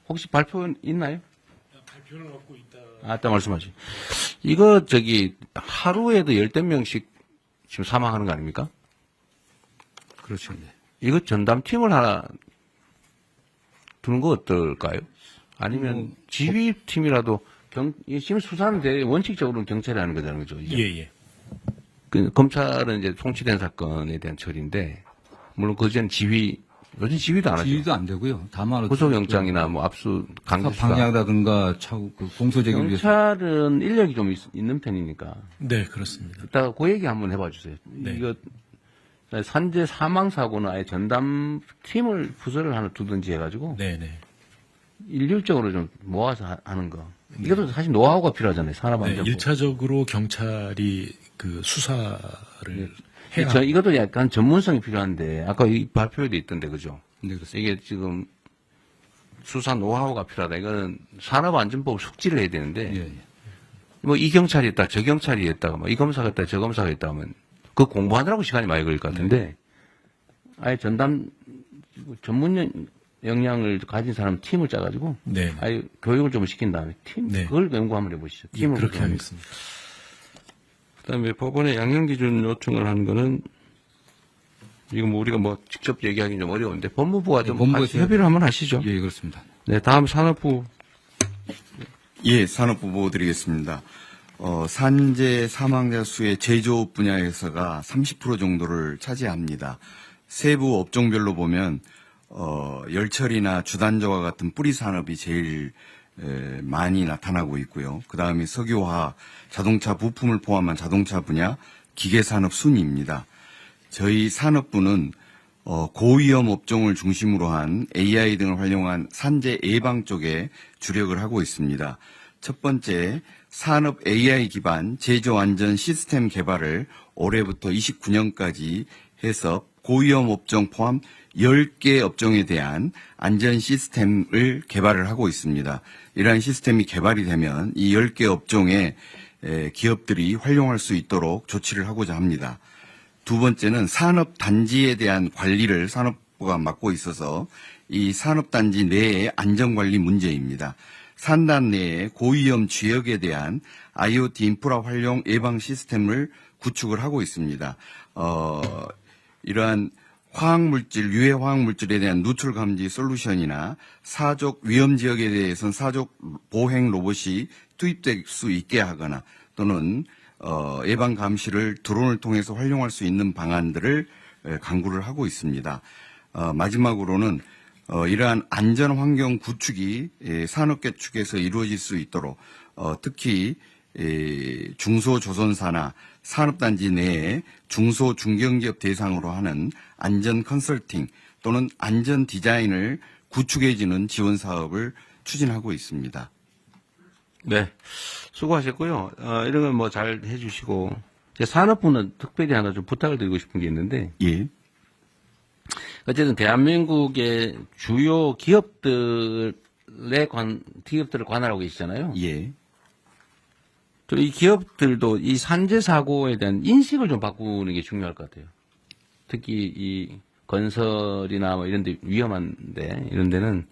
혹시 발표 있나요? 발표는 없고 있다. 아까 말씀하시. 이거 하루에도 10명씩 지금 사망하는 거 아닙니까? 그렇죠. 네. 이거 전담팀을 하나 두는 거 어떨까요? 아니면 지휘팀이라도 지금 수사는 원칙적으로는 경찰이 하는 거잖아요, 그죠? 예. 검찰은 이제 송치된 사건에 대한 처리인데, 물론 그전 요즘 지휘도 안 하죠. 지휘도 안 되고요. 다만 구속영장이나 압수 강제수사 방향이라든가 공소제기를 위해서 경찰은 인력이 좀 있는 편이니까. 네, 그렇습니다. 이따가 그 얘기 한번 해봐 주세요. 네. 이거 산재 사망 사고는 아예 전담 팀을 부서를 하나 두든지 해가지고 네네. 일률적으로 좀 모아서 하는 거. 이것도 사실 노하우가 필요하잖아요. 산업안전부. 네, 1차적으로 경찰이 그 수사를 해야. 이것도 약간 전문성이 필요한데 아까 이 발표에도 있던데 그죠? 네, 그렇습니다. 이게 지금 수사 노하우가 필요하다. 이거는 산업안전법 숙지를 해야 되는데 예, 예. 뭐 이 경찰이 있다, 저 경찰이 있다가 뭐 이 검사가 있다, 저 검사가 있다 하면 그 공부하느라고 시간이 많이 걸릴 것 같은데 아예 전담 전문 역량을 가진 사람 팀을 짜가지고 네. 아예 교육을 좀 시킨 다음에 팀 네. 그걸 연구 한번 해보시죠. 예, 팀을 그렇게 구성하면. 하겠습니다. 그다음에 법원의 양형 기준 요청을 하는 거는 이거 뭐 우리가 뭐 직접 얘기하기는 좀 어려운데 법무부가 좀 법무부에서 협의를 한번 하시죠. 예, 그렇습니다. 네, 다음 산업부. 예, 산업부 보고 드리겠습니다. 산재 사망자 수의 제조업 분야에서가 30% 정도를 차지합니다. 세부 업종별로 보면 열처리나 주단조와 같은 뿌리 산업이 제일 많이 나타나고 있고요. 그 다음에 석유화학, 자동차 부품을 포함한 자동차 분야, 기계산업 순위입니다. 저희 산업부는 고위험 업종을 중심으로 한 AI 등을 활용한 산재 예방 쪽에 주력을 하고 있습니다. 첫 번째, 산업 AI 기반 제조 안전 시스템 개발을 올해부터 29년까지 해서 고위험 업종 포함 10개 업종에 대한 안전 시스템을 개발을 하고 있습니다. 이러한 시스템이 개발이 되면 이 10개 업종의 기업들이 활용할 수 있도록 조치를 하고자 합니다. 두 번째는 산업단지에 대한 관리를 산업부가 맡고 있어서 이 산업단지 내의 안전관리 문제입니다. 산단 내의 고위험 지역에 대한 IoT 인프라 활용 예방 시스템을 구축을 하고 있습니다. 이러한 화학물질, 유해 화학물질에 대한 누출 감지 솔루션이나 사족 위험 지역에 대해서는 사족 보행 로봇이 투입될 수 있게 하거나 또는 예방 감시를 드론을 통해서 활용할 수 있는 방안들을 강구를 하고 있습니다. 마지막으로는 이러한 안전 환경 구축이 산업계 측에서 이루어질 수 있도록 특히 중소조선사나 산업단지 내에 중소 중견기업 대상으로 하는 안전 컨설팅 또는 안전 디자인을 구축해주는 지원 사업을 추진하고 있습니다. 네, 수고하셨고요. 이런 건 뭐 잘 해주시고 이제 산업부는 특별히 하나 좀 부탁을 드리고 싶은 게 있는데, 예. 어쨌든 대한민국의 주요 기업들을 관할하고 계시잖아요. 예. 이 기업들도 이 산재 사고에 대한 인식을 좀 바꾸는 게 중요할 것 같아요. 특히 이 건설이나 뭐 이런 데 위험한데 이런 데는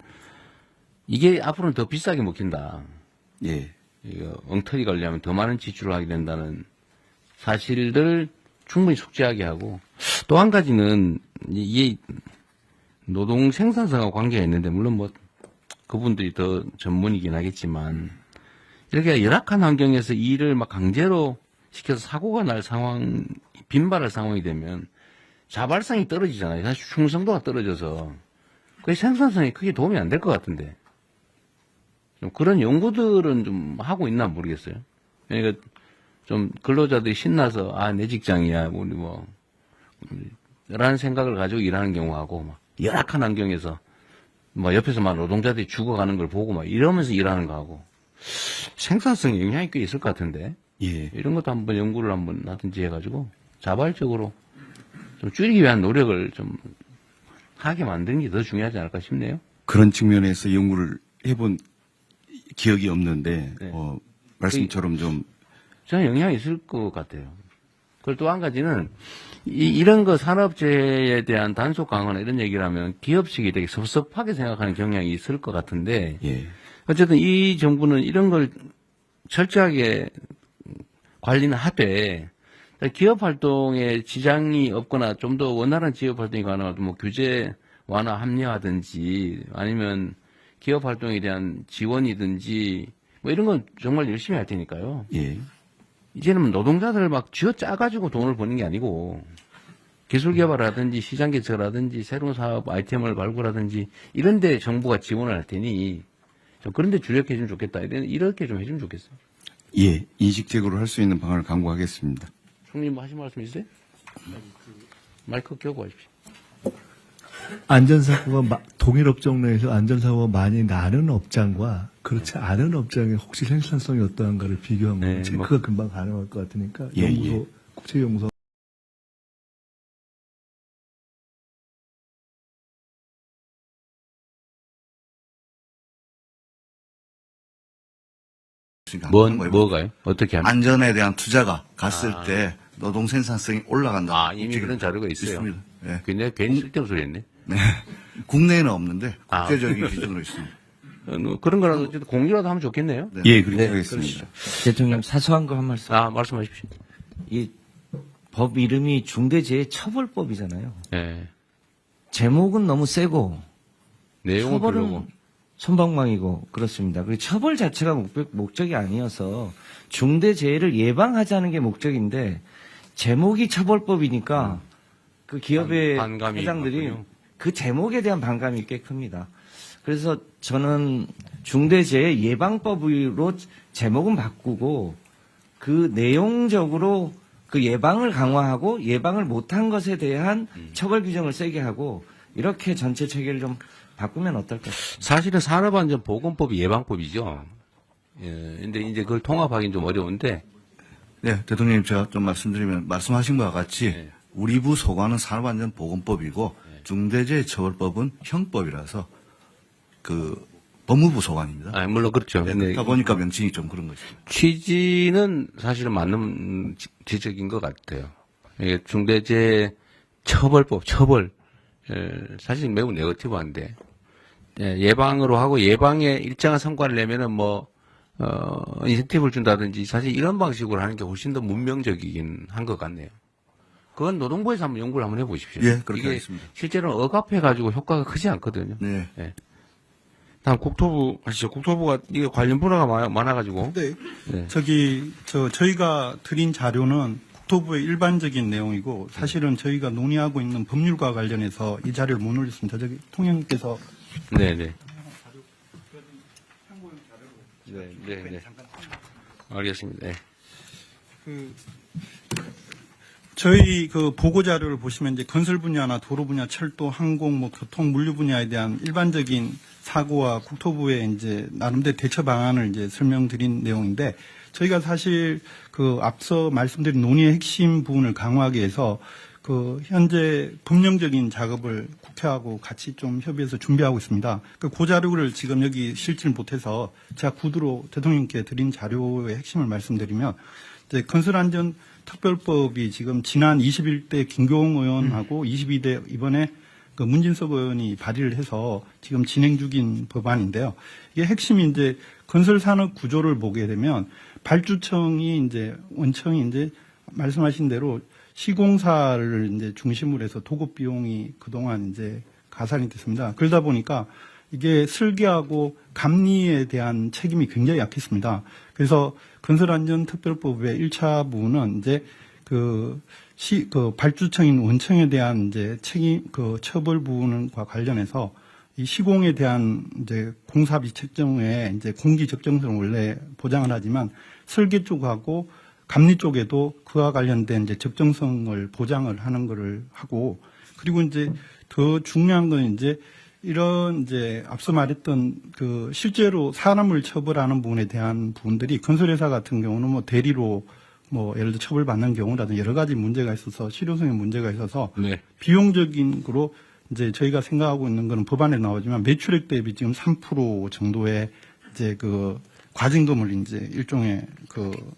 이게 앞으로는 더 비싸게 먹힌다. 예. 이거 엉터리 관리하면 더 많은 지출을 하게 된다는 사실들 충분히 숙지하게 하고, 또 한 가지는 이게 노동 생산성과 관계가 있는데, 물론 뭐 그분들이 더 전문이긴 하겠지만 이렇게 열악한 환경에서 일을 막 강제로 시켜서 사고가 날 상황, 빈발할 상황이 되면 자발성이 떨어지잖아요. 사실 충성도가 떨어져서 그 생산성에 크게 도움이 안 될 것 같은데, 좀 그런 연구들은 좀 하고 있나 모르겠어요. 그러니까 좀 근로자들이 신나서 내 직장이야 우리 뭐 라는 생각을 가지고 일하는 경우하고, 막 열악한 환경에서 뭐 옆에서 막 노동자들이 죽어가는 걸 보고 막 이러면서 일하는 거하고 생산성에 영향이 꽤 있을 것 같은데, 예. 이런 것도 한번 연구를 한번 하든지 해가지고 자발적으로 좀 줄이기 위한 노력을 좀 하게 만드는 게 더 중요하지 않을까 싶네요. 그런 측면에서 연구를 해본 기억이 없는데, 네. 말씀처럼 좀. 저는 영향이 있을 것 같아요. 그리고 또 한 가지는, 이런 거 산업재해에 대한 단속 강화나 이런 얘기를 하면 기업식이 되게 섭섭하게 생각하는 경향이 있을 것 같은데, 예. 어쨌든 이 정부는 이런 걸 철저하게 관리는 하되, 기업 활동에 지장이 없거나 좀 더 원활한 지역 활동이 가능하도 뭐 규제 완화 합리화든지 아니면 기업 활동에 대한 지원이든지 뭐 이런 건 정말 열심히 할 테니까요. 예. 이제는 노동자들 막 쥐어 짜가지고 돈을 버는 게 아니고 기술 개발하든지 시장 개척하든지 새로운 사업 아이템을 발굴하든지 이런 데 정부가 지원을 할 테니 좀 그런 데 주력해 주면 좋겠다. 이렇게 좀 해주면 좋겠어요. 예. 인식적으로 할 수 있는 방안을 강구하겠습니다. 총님 하신 말씀 있어요? 마이크 켜고 하십시오. 안전사고가 동일 업종 내에서 안전사고가 많이 나는 업장과 그렇지 않은 업장의 혹시 생산성이 어떠한가를 비교하면 네, 체크가 금방 가능할 것 같으니까 예, 연구소, 예. 국제연구소 뭐가요? 어떻게 하면? 안전에 대한 투자가 갔을 때 노동 생산성이 올라간다. 이미 그런 자료가 있어요. 있습니다. 예. 근데 괜히 쓸데없는 소리 했네. 네. 국내에는 없는데 국제적인 기준으로 있습니다. 그런 거라도 어쨌든 공유라도 하면 좋겠네요. 네. 예, 그렇게 하겠습니다. 대통령 사소한 거 한 말씀. 말씀하십시오. 이 법 이름이 중대재해처벌법이잖아요. 네. 제목은 너무 세고 내용은 처벌은 별로고. 손방망이고 그렇습니다. 그리고 처벌 자체가 목적이 아니어서 중대재해를 예방하자는 게 목적인데 제목이 처벌법이니까 그 기업의 반감이 회장들이 있군요. 그 제목에 대한 반감이 꽤 큽니다. 그래서 저는 중대재해 예방법으로 제목은 바꾸고 그 내용적으로 그 예방을 강화하고 예방을 못한 것에 대한 처벌 규정을 세게 하고 이렇게 전체 체계를 좀 바꾸면 어떨까? 사실은 산업안전보건법이 예방법이죠. 예, 근데 이제 그걸 통합하기는 좀 어려운데. 네, 대통령님 제가 좀 말씀드리면 말씀하신 것과 같이 우리 부 소관은 산업안전보건법이고 중대재해처벌법은 형법이라서 그 법무부 소관입니다. 아, 물론 그렇죠. 네, 근데 그러다 보니까 명칭이 좀 그런 것입니다. 취지는 사실은 맞는 지적인 것 같아요. 이게 중대재해처벌법, 처벌, 사실 매우 네거티브한데, 예방으로 하고 예방에 일정한 성과를 내면은 인센티브를 준다든지 사실 이런 방식으로 하는 게 훨씬 더 문명적이긴 한 것 같네요. 그건 노동부에서 한번 연구를 한번 해보십시오. 예, 그렇게 이게 하겠습니다. 실제로는 억압해가지고 효과가 크지 않거든요. 네. 예. 다음 국토부 하시죠. 국토부가 이게 관련 분야가 많아가지고. 네. 네. 저희가 드린 자료는 국토부의 일반적인 내용이고 사실은 저희가 논의하고 있는 법률과 관련해서 이 자료를 못 올렸습니다. 저기 통영님께서 네네. 네. 알겠습니다. 네. 저희 그 보고 자료를 보시면 이제 건설 분야나 도로 분야, 철도, 항공, 교통, 물류 분야에 대한 일반적인 사고와 국토부의 이제 나름대로 대처 방안을 이제 설명드린 내용인데 저희가 사실 그 앞서 말씀드린 논의의 핵심 부분을 강화하기 위해서 그 현재 법령적인 작업을 국회하고 같이 좀 협의해서 준비하고 있습니다. 그 자료를 지금 여기 실질 못해서 제가 구두로 대통령께 드린 자료의 핵심을 말씀드리면 이제 건설안전특별법이 지금 지난 21대 김교웅 의원하고 22대 이번에 그 문진석 의원이 발의를 해서 지금 진행 중인 법안인데요. 이게 핵심이 이제 건설산업 구조를 보게 되면 발주청이 이제 원청이 이제 말씀하신 대로 시공사를 이제 중심으로 해서 도급 비용이 그동안 이제 가산이 됐습니다. 그러다 보니까 이게 설계하고 감리에 대한 책임이 굉장히 약했습니다. 그래서 건설안전특별법의 1차 부분은 이제 그 발주청인 원청에 대한 이제 책임, 처벌 부분과 관련해서 이 시공에 대한 이제 공사비 책정에 이제 공기 적정성을 원래 보장을 하지만 설계 쪽하고 감리 쪽에도 그와 관련된 이제 적정성을 보장을 하는 거를 하고 그리고 이제 더 중요한 건 이제 이런 이제 앞서 말했던 그 실제로 사람을 처벌하는 부분에 대한 부분들이 건설회사 같은 경우는 대리로 예를 들어 처벌받는 경우라든지 여러 가지 문제가 있어서 실효성의 문제가 있어서 비용적인 거로 이제 저희가 생각하고 있는 거는 법안에 나오지만 매출액 대비 지금 3% 정도의 이제 그 과징금을 이제 일종의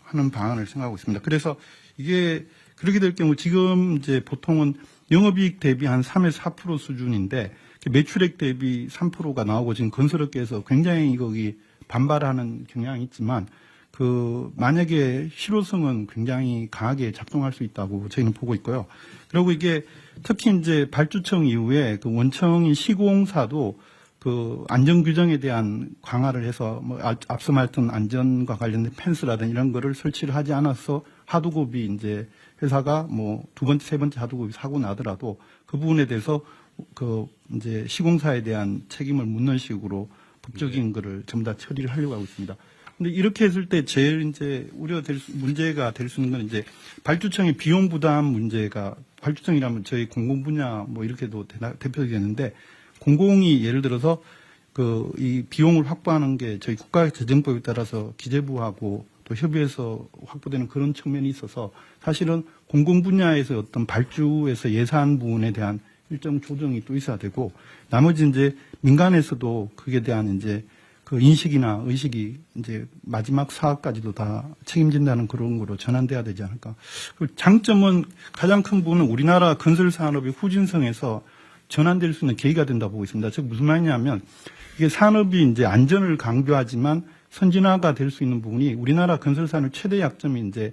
하는 방안을 생각하고 있습니다. 그래서 이게 그렇게 될 경우 지금 이제 보통은 영업이익 대비 한 3에서 4% 수준인데 매출액 대비 3%가 나오고 지금 건설업계에서 굉장히 거기 반발하는 경향이 있지만 만약에 실효성은 굉장히 강하게 작동할 수 있다고 저희는 보고 있고요. 그리고 이게 특히 이제 발주청 이후에 원청인 시공사도 안전 규정에 대한 강화를 해서 앞서 말했던 안전과 관련된 펜스라든지 이런 거를 설치를 하지 않아서 하도급이 이제 회사가 두 번째, 세 번째 하도급이 사고 나더라도 그 부분에 대해서 이제 시공사에 대한 책임을 묻는 식으로 법적인 거를 전부 다 처리를 하려고 하고 있습니다. 근데 이렇게 했을 때 제일 이제 문제가 될 수 있는 건 이제 발주청의 비용 부담 문제가 발주청이라면 저희 공공 분야 이렇게도 대표되겠는데 공공이 예를 들어서 이 비용을 확보하는 게 저희 국가재정법에 따라서 기재부하고 또 협의해서 확보되는 그런 측면이 있어서 사실은 공공 분야에서 어떤 발주에서 예산 부분에 대한 일정 조정이 또 있어야 되고 나머지 이제 민간에서도 그에 대한 이제 인식이나 의식이 이제 마지막 사업까지도 다 책임진다는 그런 거로 전환돼야 되지 않을까. 장점은 가장 큰 부분은 우리나라 건설 산업의 후진성에서 전환될 수 있는 계기가 된다고 보고 있습니다. 즉 무슨 말이냐면 이게 산업이 이제 안전을 강조하지만 선진화가 될 수 있는 부분이 우리나라 건설 산업 최대 약점이 이제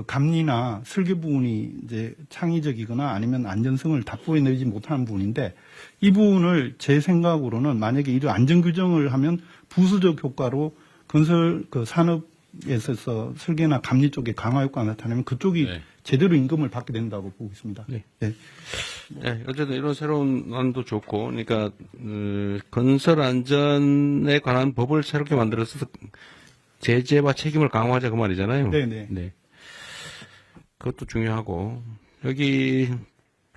감리나 설계 부분이 이제 창의적이거나 아니면 안전성을 답보해내지 못하는 부분인데 이 부분을 제 생각으로는 만약에 이런 안전 규정을 하면 부수적 효과로 건설 산업에 있어서 설계나 감리 쪽에 강화 효과가 나타나면 그쪽이 제대로 임금을 받게 된다고 보고 있습니다. 네. 어쨌든 이런 새로운 안도 좋고, 그러니까 건설 안전에 관한 법을 새롭게 만들어서 제재와 책임을 강화하자 그 말이잖아요. 네. 그것도 중요하고, 여기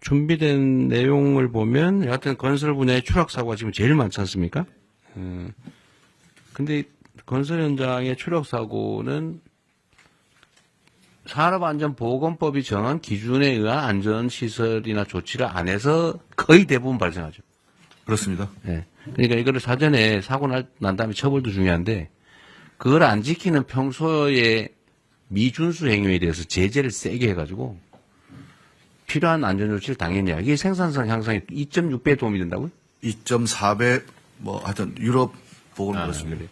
준비된 내용을 보면 여하튼 건설 분야의 추락 사고가 지금 제일 많지 않습니까? 근데 건설 현장의 추락 사고는 산업안전보건법이 정한 기준에 의한 안전시설이나 조치를 안 해서 거의 대부분 발생하죠. 그렇습니다. 네. 그러니까 이거를 사전에 사고 난 다음에 처벌도 중요한데, 그걸 안 지키는 평소의 미준수 행위에 대해서 제재를 세게 해가지고 필요한 안전조치를 당연히 해야. 이게 생산성 향상에 2.6배 도움이 된다고요? 2.4배 뭐 하여튼 유럽 보고는 그렇습니다.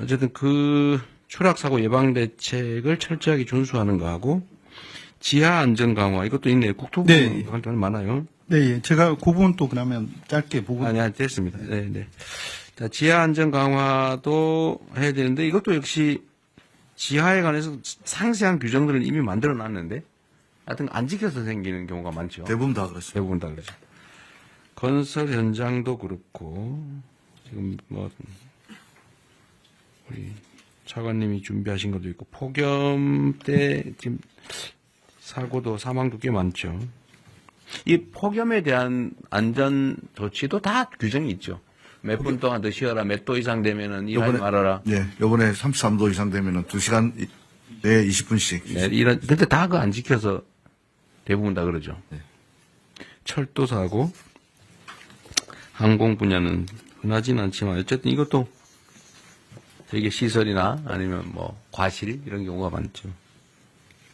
어쨌든 그 추락사고 예방 대책을 철저하게 준수하는 거하고 지하 안전 강화 이것도 있네요. 국토부 활동이 많아요. 네, 제가 그 부분 또 그러면 짧게 보고. 아니, 됐습니다. 네. 자, 지하 안전 강화도 해야 되는데 이것도 역시 지하에 관해서 상세한 규정들을 이미 만들어 놨는데 하여튼 안 지켜서 생기는 경우가 많죠. 대부분 다 그렇습니다. 대부분 다 그렇죠. 건설 현장도 그렇고 지금 뭐 우리 차관님이 준비하신 것도 있고 폭염 때 지금 사고도 사망도 꽤 많죠. 이 폭염에 대한 안전 조치도 다 규정이 있죠. 몇 분 동안 더 쉬어라, 몇 도 이상 되면은 일하지 말아라. 네, 요번에 33도 이상 되면은 2시간 내에 20분씩. 네, 근데 다 그거 안 지켜서 대부분 다 그러죠. 네. 철도 사고, 항공 분야는 흔하진 않지만 어쨌든 이것도 되게 시설이나 아니면 뭐 과실 이런 경우가 많죠.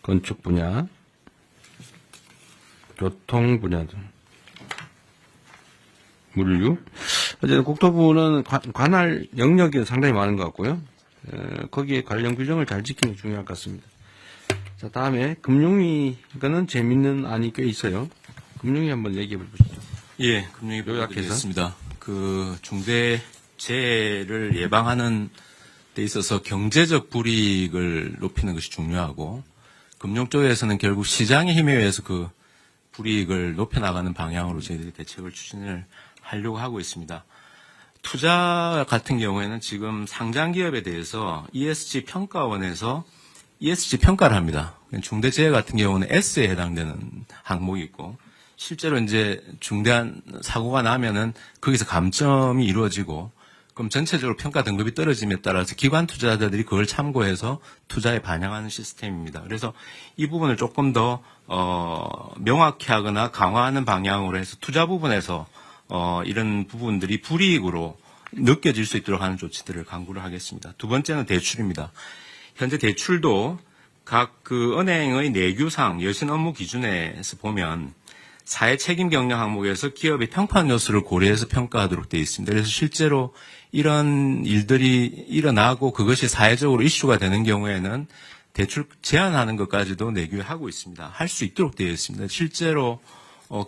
건축 분야, 교통 분야도, 물류. 어쨌든 국토부는 관할 영역이 상당히 많은 것 같고요. 거기에 관련 규정을 잘 지키는 게 중요할 것 같습니다. 자, 다음에 금융위, 이거는 재밌는 안이 꽤 있어요. 금융위 한번 얘기해 보시죠. 예, 금융위 보도드리겠습니다. 그 중대재해를 예방하는 데 있어서 경제적 불이익을 높이는 것이 중요하고, 금융 쪽에서는 결국 시장의 힘에 의해서 그 불이익을 높여나가는 방향으로 저희들이 대책을 추진을 하려고 하고 있습니다. 투자 같은 경우에는 지금 상장 기업에 대해서 ESG 평가원에서 ESG 평가를 합니다. 중대재해 같은 경우는 S에 해당되는 항목이 있고, 실제로 이제 중대한 사고가 나면은 거기서 감점이 이루어지고, 그럼 전체적으로 평가 등급이 떨어짐에 따라서 기관 투자자들이 그걸 참고해서 투자에 반영하는 시스템입니다. 그래서 이 부분을 조금 더 명확히 하거나 강화하는 방향으로 해서 투자 부분에서 이런 부분들이 불이익으로 느껴질 수 있도록 하는 조치들을 강구를 하겠습니다. 두 번째는 대출입니다. 현재 대출도 각 그 은행의 내규상 여신 업무 기준에서 보면 사회 책임 경영 항목에서 기업의 평판 요소를 고려해서 평가하도록 되어 있습니다. 그래서 실제로 이런 일들이 일어나고 그것이 사회적으로 이슈가 되는 경우에는 대출 제한하는 것까지도 내규에 하고 있습니다. 할 수 있도록 되어 있습니다. 실제로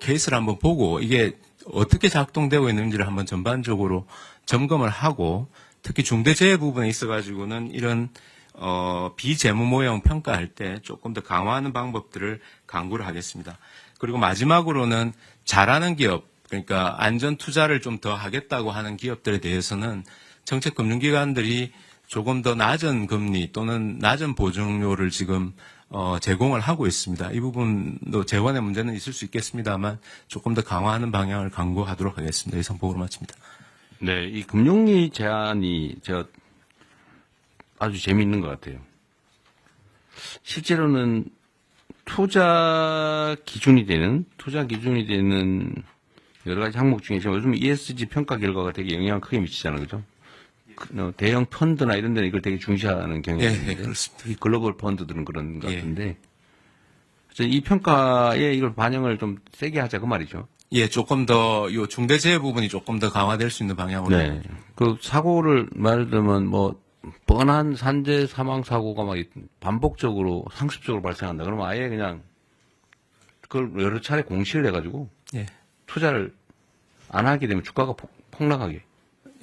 케이스를 한번 보고 이게 어떻게 작동되고 있는지를 한번 전반적으로 점검을 하고, 특히 중대재해 부분에 있어가지고는 이런 비재무 모형 평가할 때 조금 더 강화하는 방법들을 강구를 하겠습니다. 그리고 마지막으로는 잘하는 기업, 그러니까 안전 투자를 좀 더 하겠다고 하는 기업들에 대해서는 정책금융기관들이 조금 더 낮은 금리 또는 낮은 보증료를 지금 제공을 하고 있습니다. 이 부분도 재원의 문제는 있을 수 있겠습니다만 조금 더 강화하는 방향을 강구하도록 하겠습니다. 이상 보고로 마칩니다. 네, 이 금융위 제안이 아주 재미있는 것 같아요. 실제로는 투자 기준이 되는 여러 가지 항목 중에 요즘 ESG 평가 결과가 되게 영향을 크게 미치잖아요, 그죠? 대형 펀드나 이런 데는 이걸 되게 중시하는 경향이 있는데, 그렇습니다. 특히 글로벌 펀드들은 그런 것 같은데, 이 평가에 이걸 반영을 좀 세게 하자 그 말이죠. 예, 조금 더 요 중대재해 부분이 조금 더 강화될 수 있는 방향으로. 네. 그 사고를 말을 들면 뭐 뻔한 산재 사망 사고가 막 반복적으로 상습적으로 발생한다. 그러면 아예 그냥 그걸 여러 차례 공시를 해가지고 예. 투자를 안 하게 되면 주가가 폭락하게.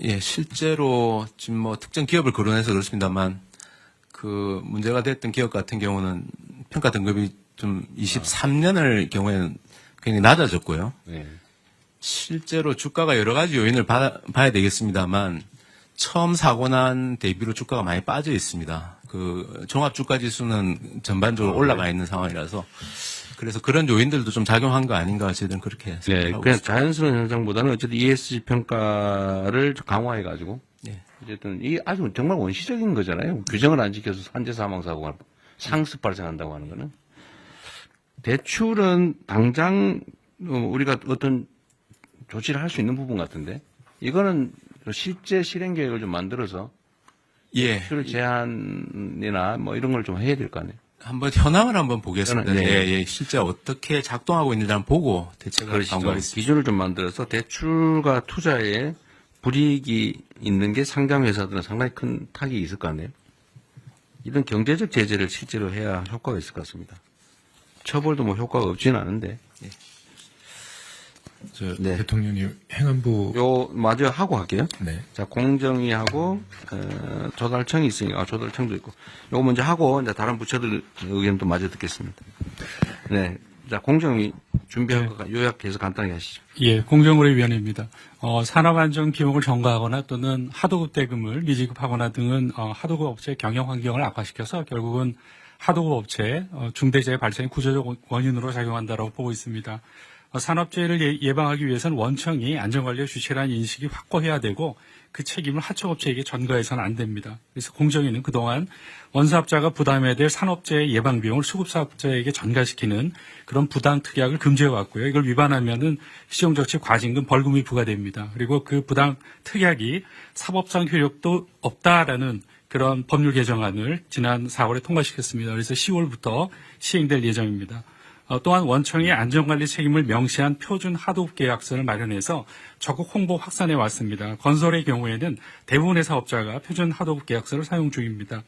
예, 실제로 지금 뭐 특정 기업을 거론해서 그렇습니다만 그 문제가 됐던 기업 같은 경우는 평가 등급이 좀 23년을 경우에는 굉장히 낮아졌고요. 네. 실제로 주가가 여러 가지 요인을 봐야 되겠습니다만 처음 사고 난 대비로 주가가 많이 빠져 있습니다. 그 종합 주가 지수는 전반적으로 올라가 있는 상황이라서 그래서 그런 요인들도 좀 작용한 거 아닌가 저희들은 그렇게 네, 생각하고 그냥 있습니다. 자연스러운 현상보다는 어쨌든 ESG 평가를 강화해가지고 네. 어쨌든 이 아주 정말 원시적인 거잖아요. 규정을 안 지켜서 산재 사망 사고가 상습 발생한다고 하는 거는 대출은 당장 우리가 어떤 조치를 할 수 있는 부분 같은데 이거는 실제 실행 계획을 좀 만들어서 예. 대출 제한이나 뭐 이런 걸 좀 해야 될 거 아니에요. 한번 현황을 한번 보겠습니다. 네. 예, 예. 실제 어떻게 작동하고 있는지 한번 보고 대책을 그러시죠. 강구하겠습니다. 기준을 좀 만들어서 대출과 투자에 불이익이 있는 게 상장 회사들은 상당히 큰 타격이 있을 거 아니에요. 이런 경제적 제재를 실제로 해야 효과가 있을 것 같습니다. 처벌도 뭐 효과가 없지는 않은데. 네. 대통령님 행안부 요 마저 하고 할게요. 네. 자, 공정위하고 조달청이 있으니까 조달청도 있고 요거 먼저 하고 이제 다른 부처들 의견도 마저 듣겠습니다. 네. 자, 공정위 준비한 거 요약해서 간단하게 하시죠. 예, 공정거래위원회입니다. 산업안전 비용을 전가하거나 또는 하도급 대금을 미지급하거나 등은 하도급 업체의 경영 환경을 악화시켜서 결국은 하도급 업체 중대재해 발생의 구조적 원인으로 작용한다고 보고 있습니다. 산업재해를 예방하기 위해서는 원청이 안전관리의 주체라는 인식이 확고해야 되고 그 책임을 하청업체에게 전가해서는 안 됩니다. 그래서 공정위는 그동안 원사업자가 부담해야 될 산업재해 예방 비용을 수급사업자에게 전가시키는 그런 부당 특약을 금지해왔고요. 이걸 위반하면은 시정조치 과징금 벌금이 부과됩니다. 그리고 그 부당 특약이 사법상 효력도 없다라는 그런 법률 개정안을 지난 4월에 통과시켰습니다. 그래서 10월부터 시행될 예정입니다. 또한 원청이 안전관리 책임을 명시한 표준 하도급 계약서를 마련해서 적극 홍보 확산해 왔습니다. 건설의 경우에는 대부분의 사업자가 표준 하도급 계약서를 사용 중입니다.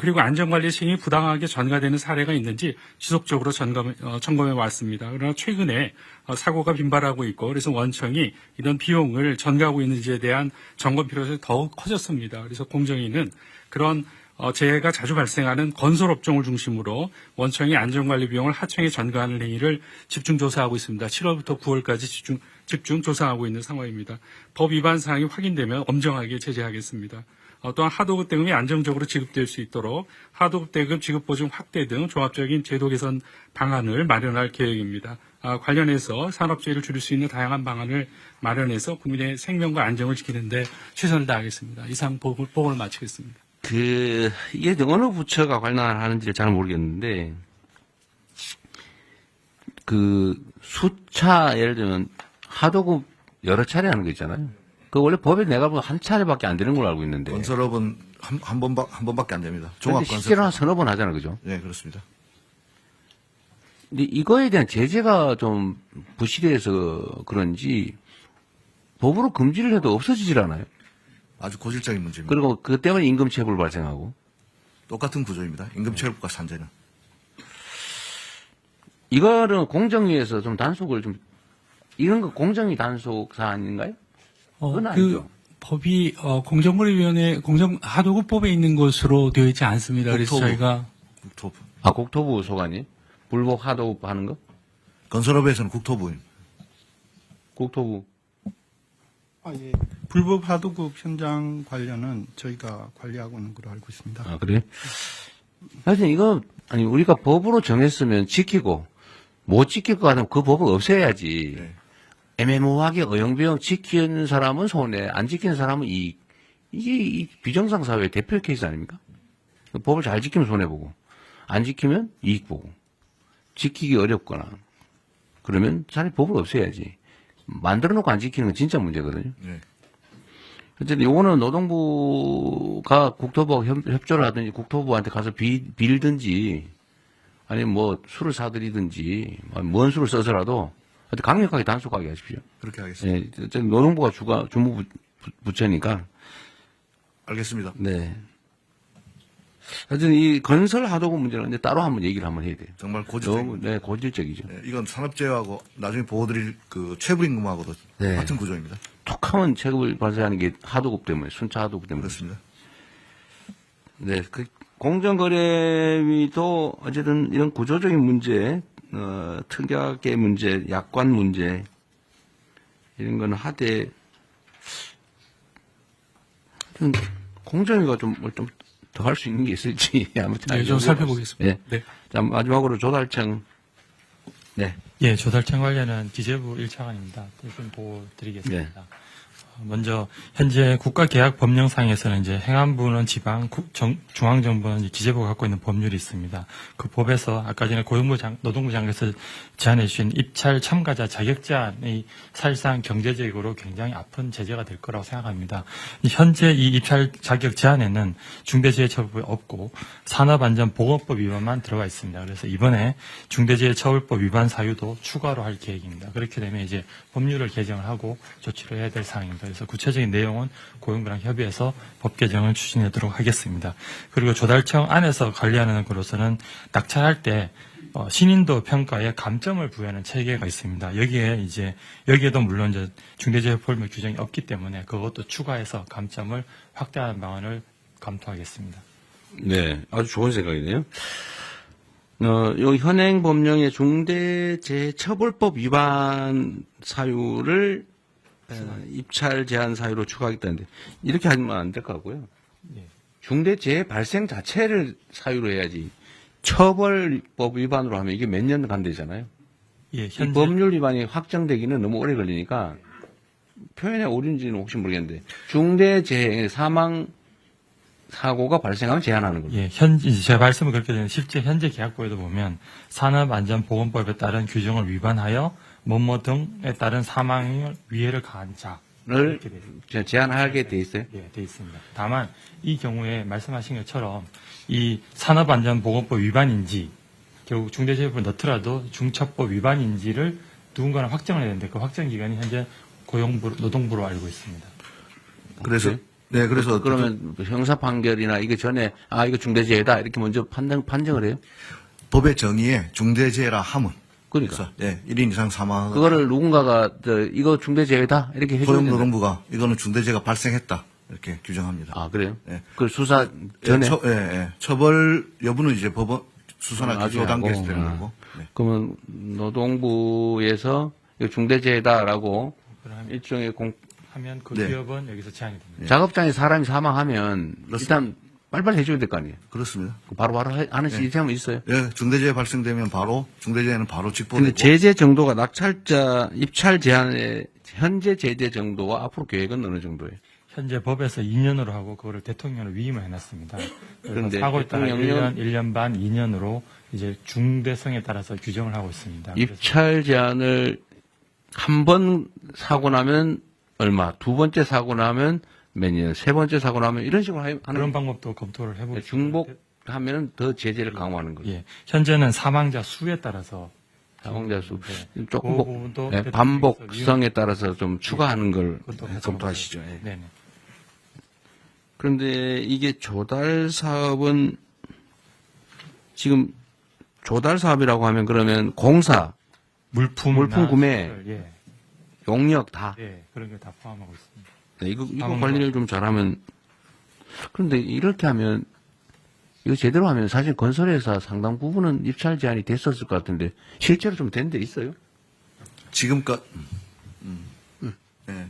그리고 안전관리 책임이 부당하게 전가되는 사례가 있는지 지속적으로 점검해 왔습니다. 그러나 최근에 사고가 빈발하고 있고 그래서 원청이 이런 비용을 전가하고 있는지에 대한 점검 필요성이 더욱 커졌습니다. 그래서 공정위는 그런 재해가 자주 발생하는 건설업종을 중심으로 원청이 안전관리 비용을 하청에 전가하는 행위를 집중 조사하고 있습니다. 7월부터 9월까지 집중 조사하고 있는 상황입니다. 법 위반 사항이 확인되면 엄정하게 제재하겠습니다. 또한 하도급 대금이 안정적으로 지급될 수 있도록 하도급 대금 지급 보증 확대 등 종합적인 제도 개선 방안을 마련할 계획입니다. 관련해서 산업재해를 줄일 수 있는 다양한 방안을 마련해서 국민의 생명과 안정을 지키는 데 최선을 다하겠습니다. 이상 보고를 마치겠습니다. 이게 어느 부처가 관할하는지를 잘 모르겠는데, 수차, 예를 들면, 하도급 여러 차례 하는 거 있잖아요. 그 원래 법에 내가 보면 한 차례밖에 안 되는 걸로 알고 있는데. 건설업은 한 번밖에 안 됩니다. 근데 종합건설. 실제로 한 서너 번 하잖아요. 그죠? 네, 그렇습니다. 근데 이거에 대한 제재가 좀 부실해서 그런지, 법으로 금지를 해도 없어지질 않아요. 아주 고질적인 문제입니다. 그리고 그 때문에 임금체불 발생하고. 똑같은 구조입니다. 임금체불과 산재는. 이거는 공정위에서 좀 단속을 이런 거 공정위 단속 사안인가요? 그건 아니죠. 법이 공정거래위원회 하도급법에 있는 것으로 되어 있지 않습니다. 그래서 국토부. 저희가 국토부. 국토부 소관이 불복 하도급 하는 거? 건설업에서는 국토부입니다. 국토부. 예. 불법 하도급 현장 관련은 저희가 관리하고 있는 걸로 알고 있습니다. 그래요? 하여튼 이거 우리가 법으로 정했으면 지키고 못 지킬 거 같으면 그 법을 없애야지. 네. 애매모호하게 어영부영 지키는 사람은 손해, 안 지키는 사람은 이익. 이게 이 비정상 사회의 대표 케이스 아닙니까? 법을 잘 지키면 손해보고, 안 지키면 이익 보고, 지키기 어렵거나, 그러면 차라리 법을 없애야지. 만들어 놓고 안 지키는 건 진짜 문제거든요. 네. 어쨌든 요거는 노동부가 국토부하고 협조를 하든지 국토부한테 가서 빌든지 아니면 뭐 술을 사들이든지 뭔 술을 써서라도 강력하게 단속하게 하십시오. 그렇게 하겠습니다. 예, 어쨌든 노동부가 주무부처니까. 알겠습니다. 네. 하여튼 이 건설 하도급 문제는 이제 따로 한번 얘기를 한번 해야 돼요. 정말 고질적인. 네, 고질적이죠. 네, 이건 산업재해하고 나중에 보호드릴 체불임금하고도 네. 같은 구조입니다. 톡하면 체급을 발생하는 게 하도급 때문에, 순차 하도급 때문에. 그렇습니다. 네, 공정거래위도 어쨌든 이런 구조적인 문제, 특약의 문제, 약관 문제 이런 거는 하되 공정위가 좀 더 할 수 있는 게 있을지 아무튼 네, 좀 살펴보겠습니다. 네. 네. 자, 마지막으로 조달청. 네. 예, 조달청 관련은 기재부 1차관입니다. 대신 보고 드리겠습니다. 먼저 현재 국가계약법령상에서는 이제 행안부는 지방, 중앙정부는 이제 기재부가 갖고 있는 법률이 있습니다. 그 법에서 아까 전에 노동부 장관께서 제안해 주신 입찰 참가자 자격 제한이 사실상 경제적으로 굉장히 아픈 제재가 될 거라고 생각합니다. 현재 이 입찰 자격 제한에는 중대재해처벌법이 없고 산업안전보건법 위반만 들어가 있습니다. 그래서 이번에 중대재해처벌법 위반 사유도 추가로 할 계획입니다. 그렇게 되면 이제 법률을 개정을 하고 조치를 해야 될 사항입니다. 그래서 구체적인 내용은 고용부랑 협의해서 법 개정을 추진하도록 하겠습니다. 그리고 조달청 안에서 관리하는 것으로서는 낙찰할 때 신인도 평가에 감점을 부여하는 체계가 있습니다. 여기에도 물론 이제 중대재해법 규정이 없기 때문에 그것도 추가해서 감점을 확대하는 방안을 검토하겠습니다. 네, 아주 좋은 생각이네요. 요 현행 법령의 중대재해처벌법 위반 사유를 입찰 제한 사유로 추가하겠다는데 이렇게 하면 안 될 것 같고요. 중대재해 발생 자체를 사유로 해야지 처벌법 위반으로 하면 이게 몇 년 간대잖아요. 예, 이 법률 위반이 확정되기는 너무 오래 걸리니까 표현의 오류인지는 혹시 모르겠는데 중대재해 사망 사고가 발생하면 제한하는 거죠. 예, 제 말씀은 그렇게 되는 실제 현재 계약부에도 보면 산업안전보건법에 따른 규정을 위반하여 뭐뭐 등에 따른 사망을 위해를 가한 자를 제한하게 돼 있어요. 예, 돼 있습니다. 다만 이 경우에 말씀하신 것처럼 이 산업안전보건법 위반인지 결국 중대재해법을 넣더라도 중처법 위반인지를 누군가는 확정을 해야 되는데 그 확정 기간이 현재 노동부로 알고 있습니다. 그래서 네, 그래서 그러면 형사 판결이나 이게 전에 이거 중대재해다 이렇게 먼저 판정을 해요? 법의 정의에 중대재해라 함은 그러니까 네, 1인 이상 사망 그거를 누군가가 이거 중대재해다 이렇게 해줘야 된다. 고용노동부가 이거는 중대재해가 발생했다 이렇게 규정합니다. 아 그래요? 네. 그 수사 전에 처벌 여부는 이제 법원 수사나 기소 단계에서 되는 거고. 네. 그러면 노동부에서 이거 중대재해다라고 일종의 하면 그 네. 기업은 여기서 제한이 됩니다. 작업장에 사람이 사망하면 일단 빨리빨리 해줘야 될 거 아니에요? 그렇습니다. 바로바로 하는 시스템은 있어요? 예, 중대재해 발생되면 중대재해는 바로 근데 직보되고. 제재 정도가 입찰 제한의 현재 제재 정도와 앞으로 계획은 어느 정도예요? 현재 법에서 2년으로 하고 그거를 대통령으로 위임을 해놨습니다. 그런데 사고에 따라 대통령은 1년 반, 2년으로 이제 중대성에 따라서 규정을 하고 있습니다. 입찰 제한을 한 번 사고 나면 얼마, 두 번째 사고 나면 몇 년, 세 번째 사고 나면 이런 식으로 하는 그런 방법도 검토를 해보고 중복하면 더 제재를 강화하는 거죠. 예, 현재는 사망자 수에 따라서 사망자 수 네. 조금 그 부분도 반복성에 따라서 좀 추가하는 걸 그것도 검토하시죠. 예. 네네. 그런데 이게 조달 사업은 지금 조달 사업이라고 하면 그러면 공사, 물품 구매, 예. 용역 다. 예, 그런 걸 다 포함하고 있습니다. 네, 이거 관리를 좀 잘하면. 그런데 이렇게 하면 이거 제대로 하면 사실 건설회사 상당 부분은 입찰 제한이 됐었을 것 같은데 실제로 좀 된 데 있어요?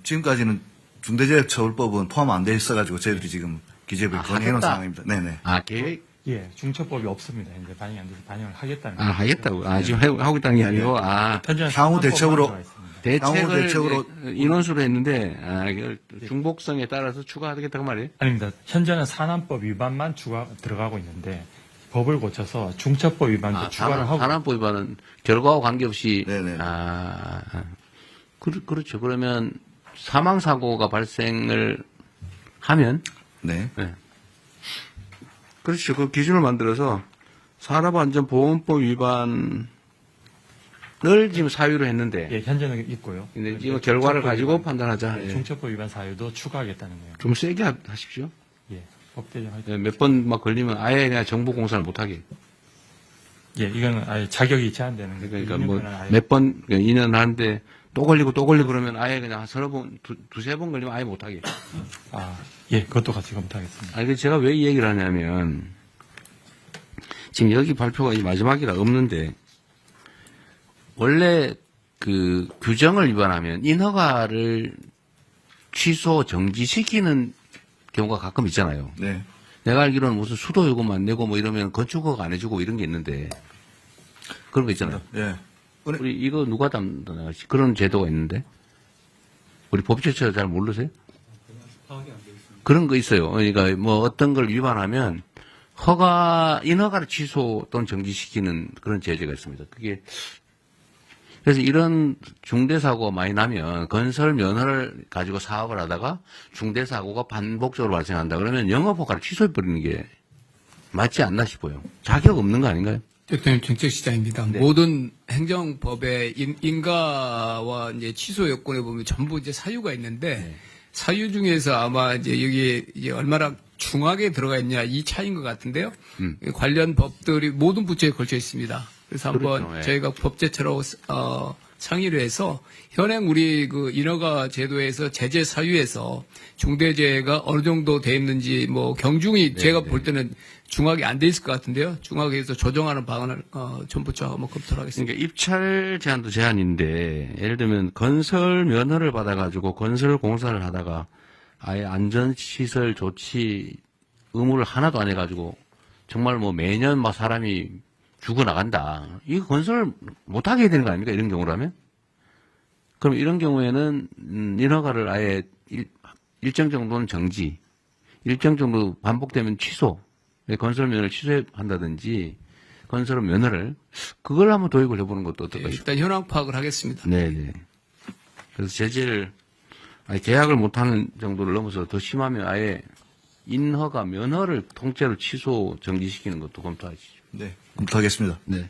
지금까지는 중대재해처벌법은 포함 안 돼 있어가지고 저희들이 지금 기재부에 건의해놓은 상황입니다. 네네. 계획? 예, 중처법이 없습니다. 이제 반영이 안 돼서 반영을 하겠다는. 하겠다고. 지금 하고 있다는 게 아니고, 향후 대책으로 대책을 인원수로 했는데, 이걸 중복성에 따라서 추가하겠다고 말이에요? 아닙니다. 현재는 산안법 위반만 들어가고 있는데, 법을 고쳐서 중처법 위반도 추가를 하고. 산안법 위반은 결과와 관계없이, 그렇죠. 그러면 사망사고가 발생을 하면, 네. 그렇죠. 그 기준을 만들어서 산업안전보건법 위반을 지금 사유로 했는데. 예, 현재는 있고요. 근데 지금 결과를 가지고 판단하자. 예. 중처법 위반 사유도 추가하겠다는 거예요. 좀 세게 하십시오. 예, 법 개정할 때. 몇 번 막 걸리면 아예 그냥 정부 공사를 못하게. 예, 이거는 아예 자격이 제한되는 거예요. 그러니까 뭐 몇 번, 2년 하는데 또 걸리고 그러면 아예 그냥 서너 번, 두세 번 걸리면 아예 못하게. 예, 그것도 같이 검토하겠습니다. 제가 왜 이 얘기를 하냐면, 지금 여기 발표가 이 마지막이라 없는데 원래 그 규정을 위반하면 인허가를 취소 정지시키는 경우가 가끔 있잖아요. 네. 내가 알기로는 무슨 수도 요금 안 내고 뭐 이러면 건축허가 안 해주고 이런 게 있는데 그런 거 있잖아요. 네. 우리 이거 누가 담당하지? 그런 제도가 있는데 우리 법제처 잘 모르세요? 그런 거 있어요. 그러니까 뭐 어떤 걸 위반하면 인허가를 취소 또는 정지시키는 그런 제재가 있습니다. 그게 그래서 이런 중대사고가 많이 나면 건설 면허를 가지고 사업을 하다가 중대사고가 반복적으로 발생한다. 그러면 영업허가를 취소해버리는 게 맞지 않나 싶어요. 자격 없는 거 아닌가요? 대통령 정책시장입니다. 네. 모든 행정법의 인가와 이제 취소 요건에 보면 전부 이제 사유가 있는데 사유 중에서 아마 이제 여기 이제 얼마나 중하게 들어가 있냐 이 차이인 것 같은데요. 관련 법들이 모든 부처에 걸쳐 있습니다. 그래서 한번 그렇죠. 예. 저희가 법제처로 상의를 해서 현행 우리 그 인허가 제도에서 제재 사유에서 중대재해가 어느 정도 돼 있는지 뭐 경중이 제가 볼 때는 중하게 안 돼 있을 것 같은데요. 중하게 해서 조정하는 방안을 전부처 한번 검토를 하겠습니다. 그러니까 입찰 제한도 제한인데 예를 들면 건설 면허를 받아가지고 건설 공사를 하다가 아예 안전시설 조치 의무를 하나도 안 해가지고 정말 뭐 매년 막 사람이 죽어나간다. 이거 건설 못하게 해야 되는 거 아닙니까? 이런 경우라면? 그럼 이런 경우에는 인허가를 아예 일정 정도는 정지, 일정 정도 반복되면 취소, 건설 면허를 취소한다든지 건설 면허를 그걸 한번 도입을 해보는 것도 어떨까 싶습니다. 일단 현황 파악을 하겠습니다. 네네. 그래서 제재를 아예 계약을 못하는 정도를 넘어서 더 심하면 아예 인허가 면허를 통째로 취소 정지시키는 것도 검토하시죠. 네, 검토하겠습니다. 네.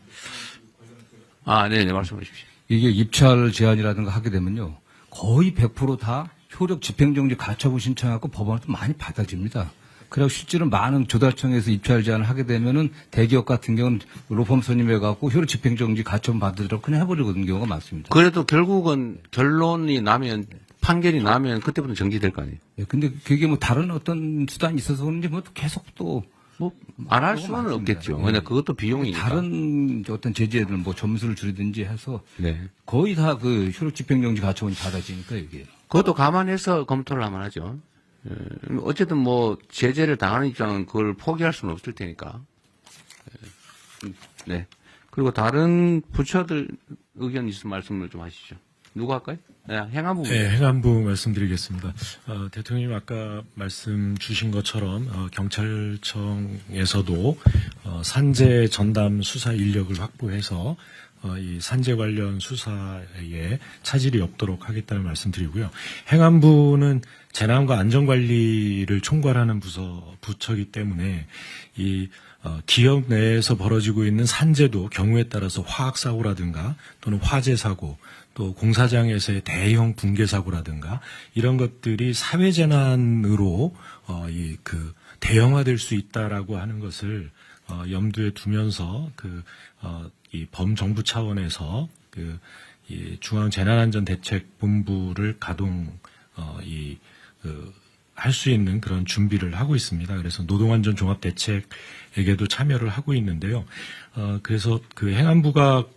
아, 네네, 말씀해 주십시오. 이게 입찰 제한이라든가 하게 되면요. 거의 100% 효력 집행정지 가처분 신청하고 법원에서 많이 받아집니다. 그리고 실제로 많은 조달청에서 입찰 제한을 하게 되면은 대기업 같은 경우는 로펌 선임해갖고 효력 집행정지 가처분 받으더라도 그냥 해버리거든 경우가 많습니다. 그래도 결국은 결론이 나면, 판결이 나면 그때부터 정지될 거 아니에요? 예, 근데 그게 뭐 다른 어떤 수단이 있어서 그런지 뭐 계속 또 안 할 수는 없겠죠. 왜냐 그것도 비용이니까. 다른 어떤 제재들 뭐 점수를 줄이든지 해서 네. 거의 다 그 효력 집행정지 가처분이 받아지니까 이게. 그것도 감안해서 검토를 하면 하죠. 어쨌든 뭐 제재를 당하는 입장은 그걸 포기할 수는 없을 테니까. 네. 그리고 다른 부처들 의견 있으면 말씀을 좀 하시죠. 누구 할까요? 네, 행안부. 네, 행안부 말씀드리겠습니다. 대통령님 아까 말씀 주신 것처럼 경찰청에서도 산재 전담 수사 인력을 확보해서 이 산재 관련 수사에 차질이 없도록 하겠다는 말씀드리고요. 행안부는 재난과 안전관리를 총괄하는 부처이기 때문에 이 기업 내에서 벌어지고 있는 산재도 경우에 따라서 화학사고라든가 또는 화재사고 또 공사장에서의 대형 붕괴사고라든가 이런 것들이 사회재난으로 대형화될 수 있다라고 하는 것을 염두에 두면서 이 범정부 차원에서 이 중앙재난안전대책본부를 할 수 있는 그런 준비를 하고 있습니다. 그래서 노동안전 종합대책에게도 참여를 하고 있는데요. 그래서 그 행안부가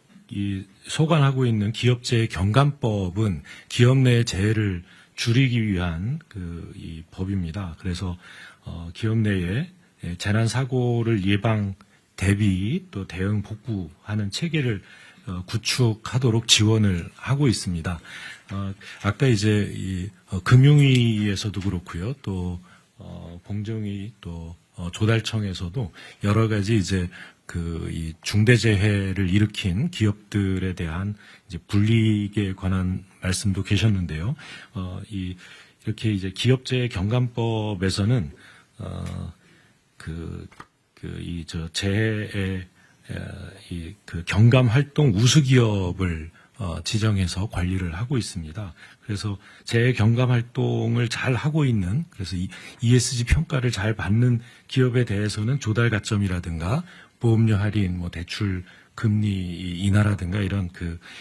소관하고 있는 기업재해 경감법은 기업 내의 재해를 줄이기 위한 이 법입니다. 그래서 기업 내에 재난 사고를 예방, 대비 또 대응 복구하는 체계를 구축하도록 지원을 하고 있습니다. 아까 이제 금융위에서도 그렇고요, 또 공정위 또 조달청에서도 여러 가지 이제 이 중대재해를 일으킨 기업들에 대한 이제 불이익에 관한 말씀도 계셨는데요. 이렇게 이제 기업재해 경감법에서는 재해의 경감 활동 우수 기업을 지정해서 관리를 하고 있습니다. 그래서 재해 경감 활동을 잘 하고 있는, 그래서 ESG 평가를 잘 받는 기업에 대해서는 조달 가점이라든가 보험료 할인, 뭐 대출 금리 인하라든가 이런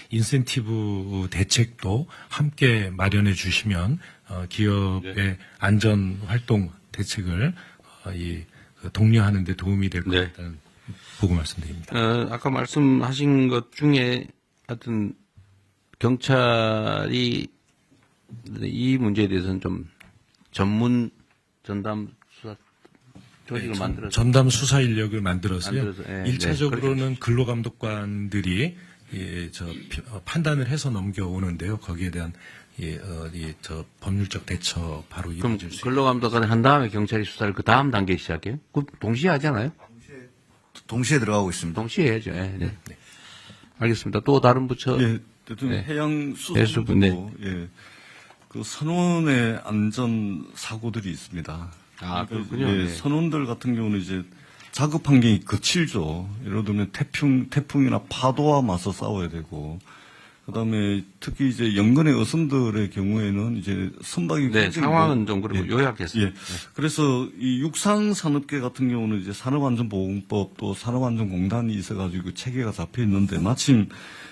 인센티브 대책도 함께 마련해 주시면 기업의 안전 활동 대책을 독려하는 데 도움이 될 것 같다는 보고 말씀드립니다. 아까 말씀하신 것 중에 하여튼 경찰이 이 문제에 대해서는 좀 전문 전담 수사 조직을 만들어서 전담 수사 인력을 만들어서요. 만들어서, 1차적으로는 근로감독관들이 판단을 해서 넘겨오는데요. 거기에 대한 법률적 대처 바로 그럼 이루어질 수 있습니다. 근로감독관을 한 다음에 경찰이 수사를 그 다음 단계에 시작해요? 그 동시에 하잖아요? 동시에 들어가고 있습니다. 동시에 해야죠. 네. 알겠습니다. 또 다른 부처. 예, 대통령 네. 해양수산부도 네. 예, 그 선원의 안전 사고들이 있습니다. 아, 그렇군요. 예, 네. 선원들 같은 경우는 이제 작업 환경이 거칠죠. 예를 들면 태풍이나 파도와 맞서 싸워야 되고, 그다음에 특히 이제 연근의 어선들의 경우에는 이제 선박이 네, 굉장히 상황은 좀 그리고 요약했어요. 예. 그래서 이 육상산업계 같은 경우는 이제 산업안전보건법 또 산업안전공단이 있어가지고 체계가 잡혀 있는데 마침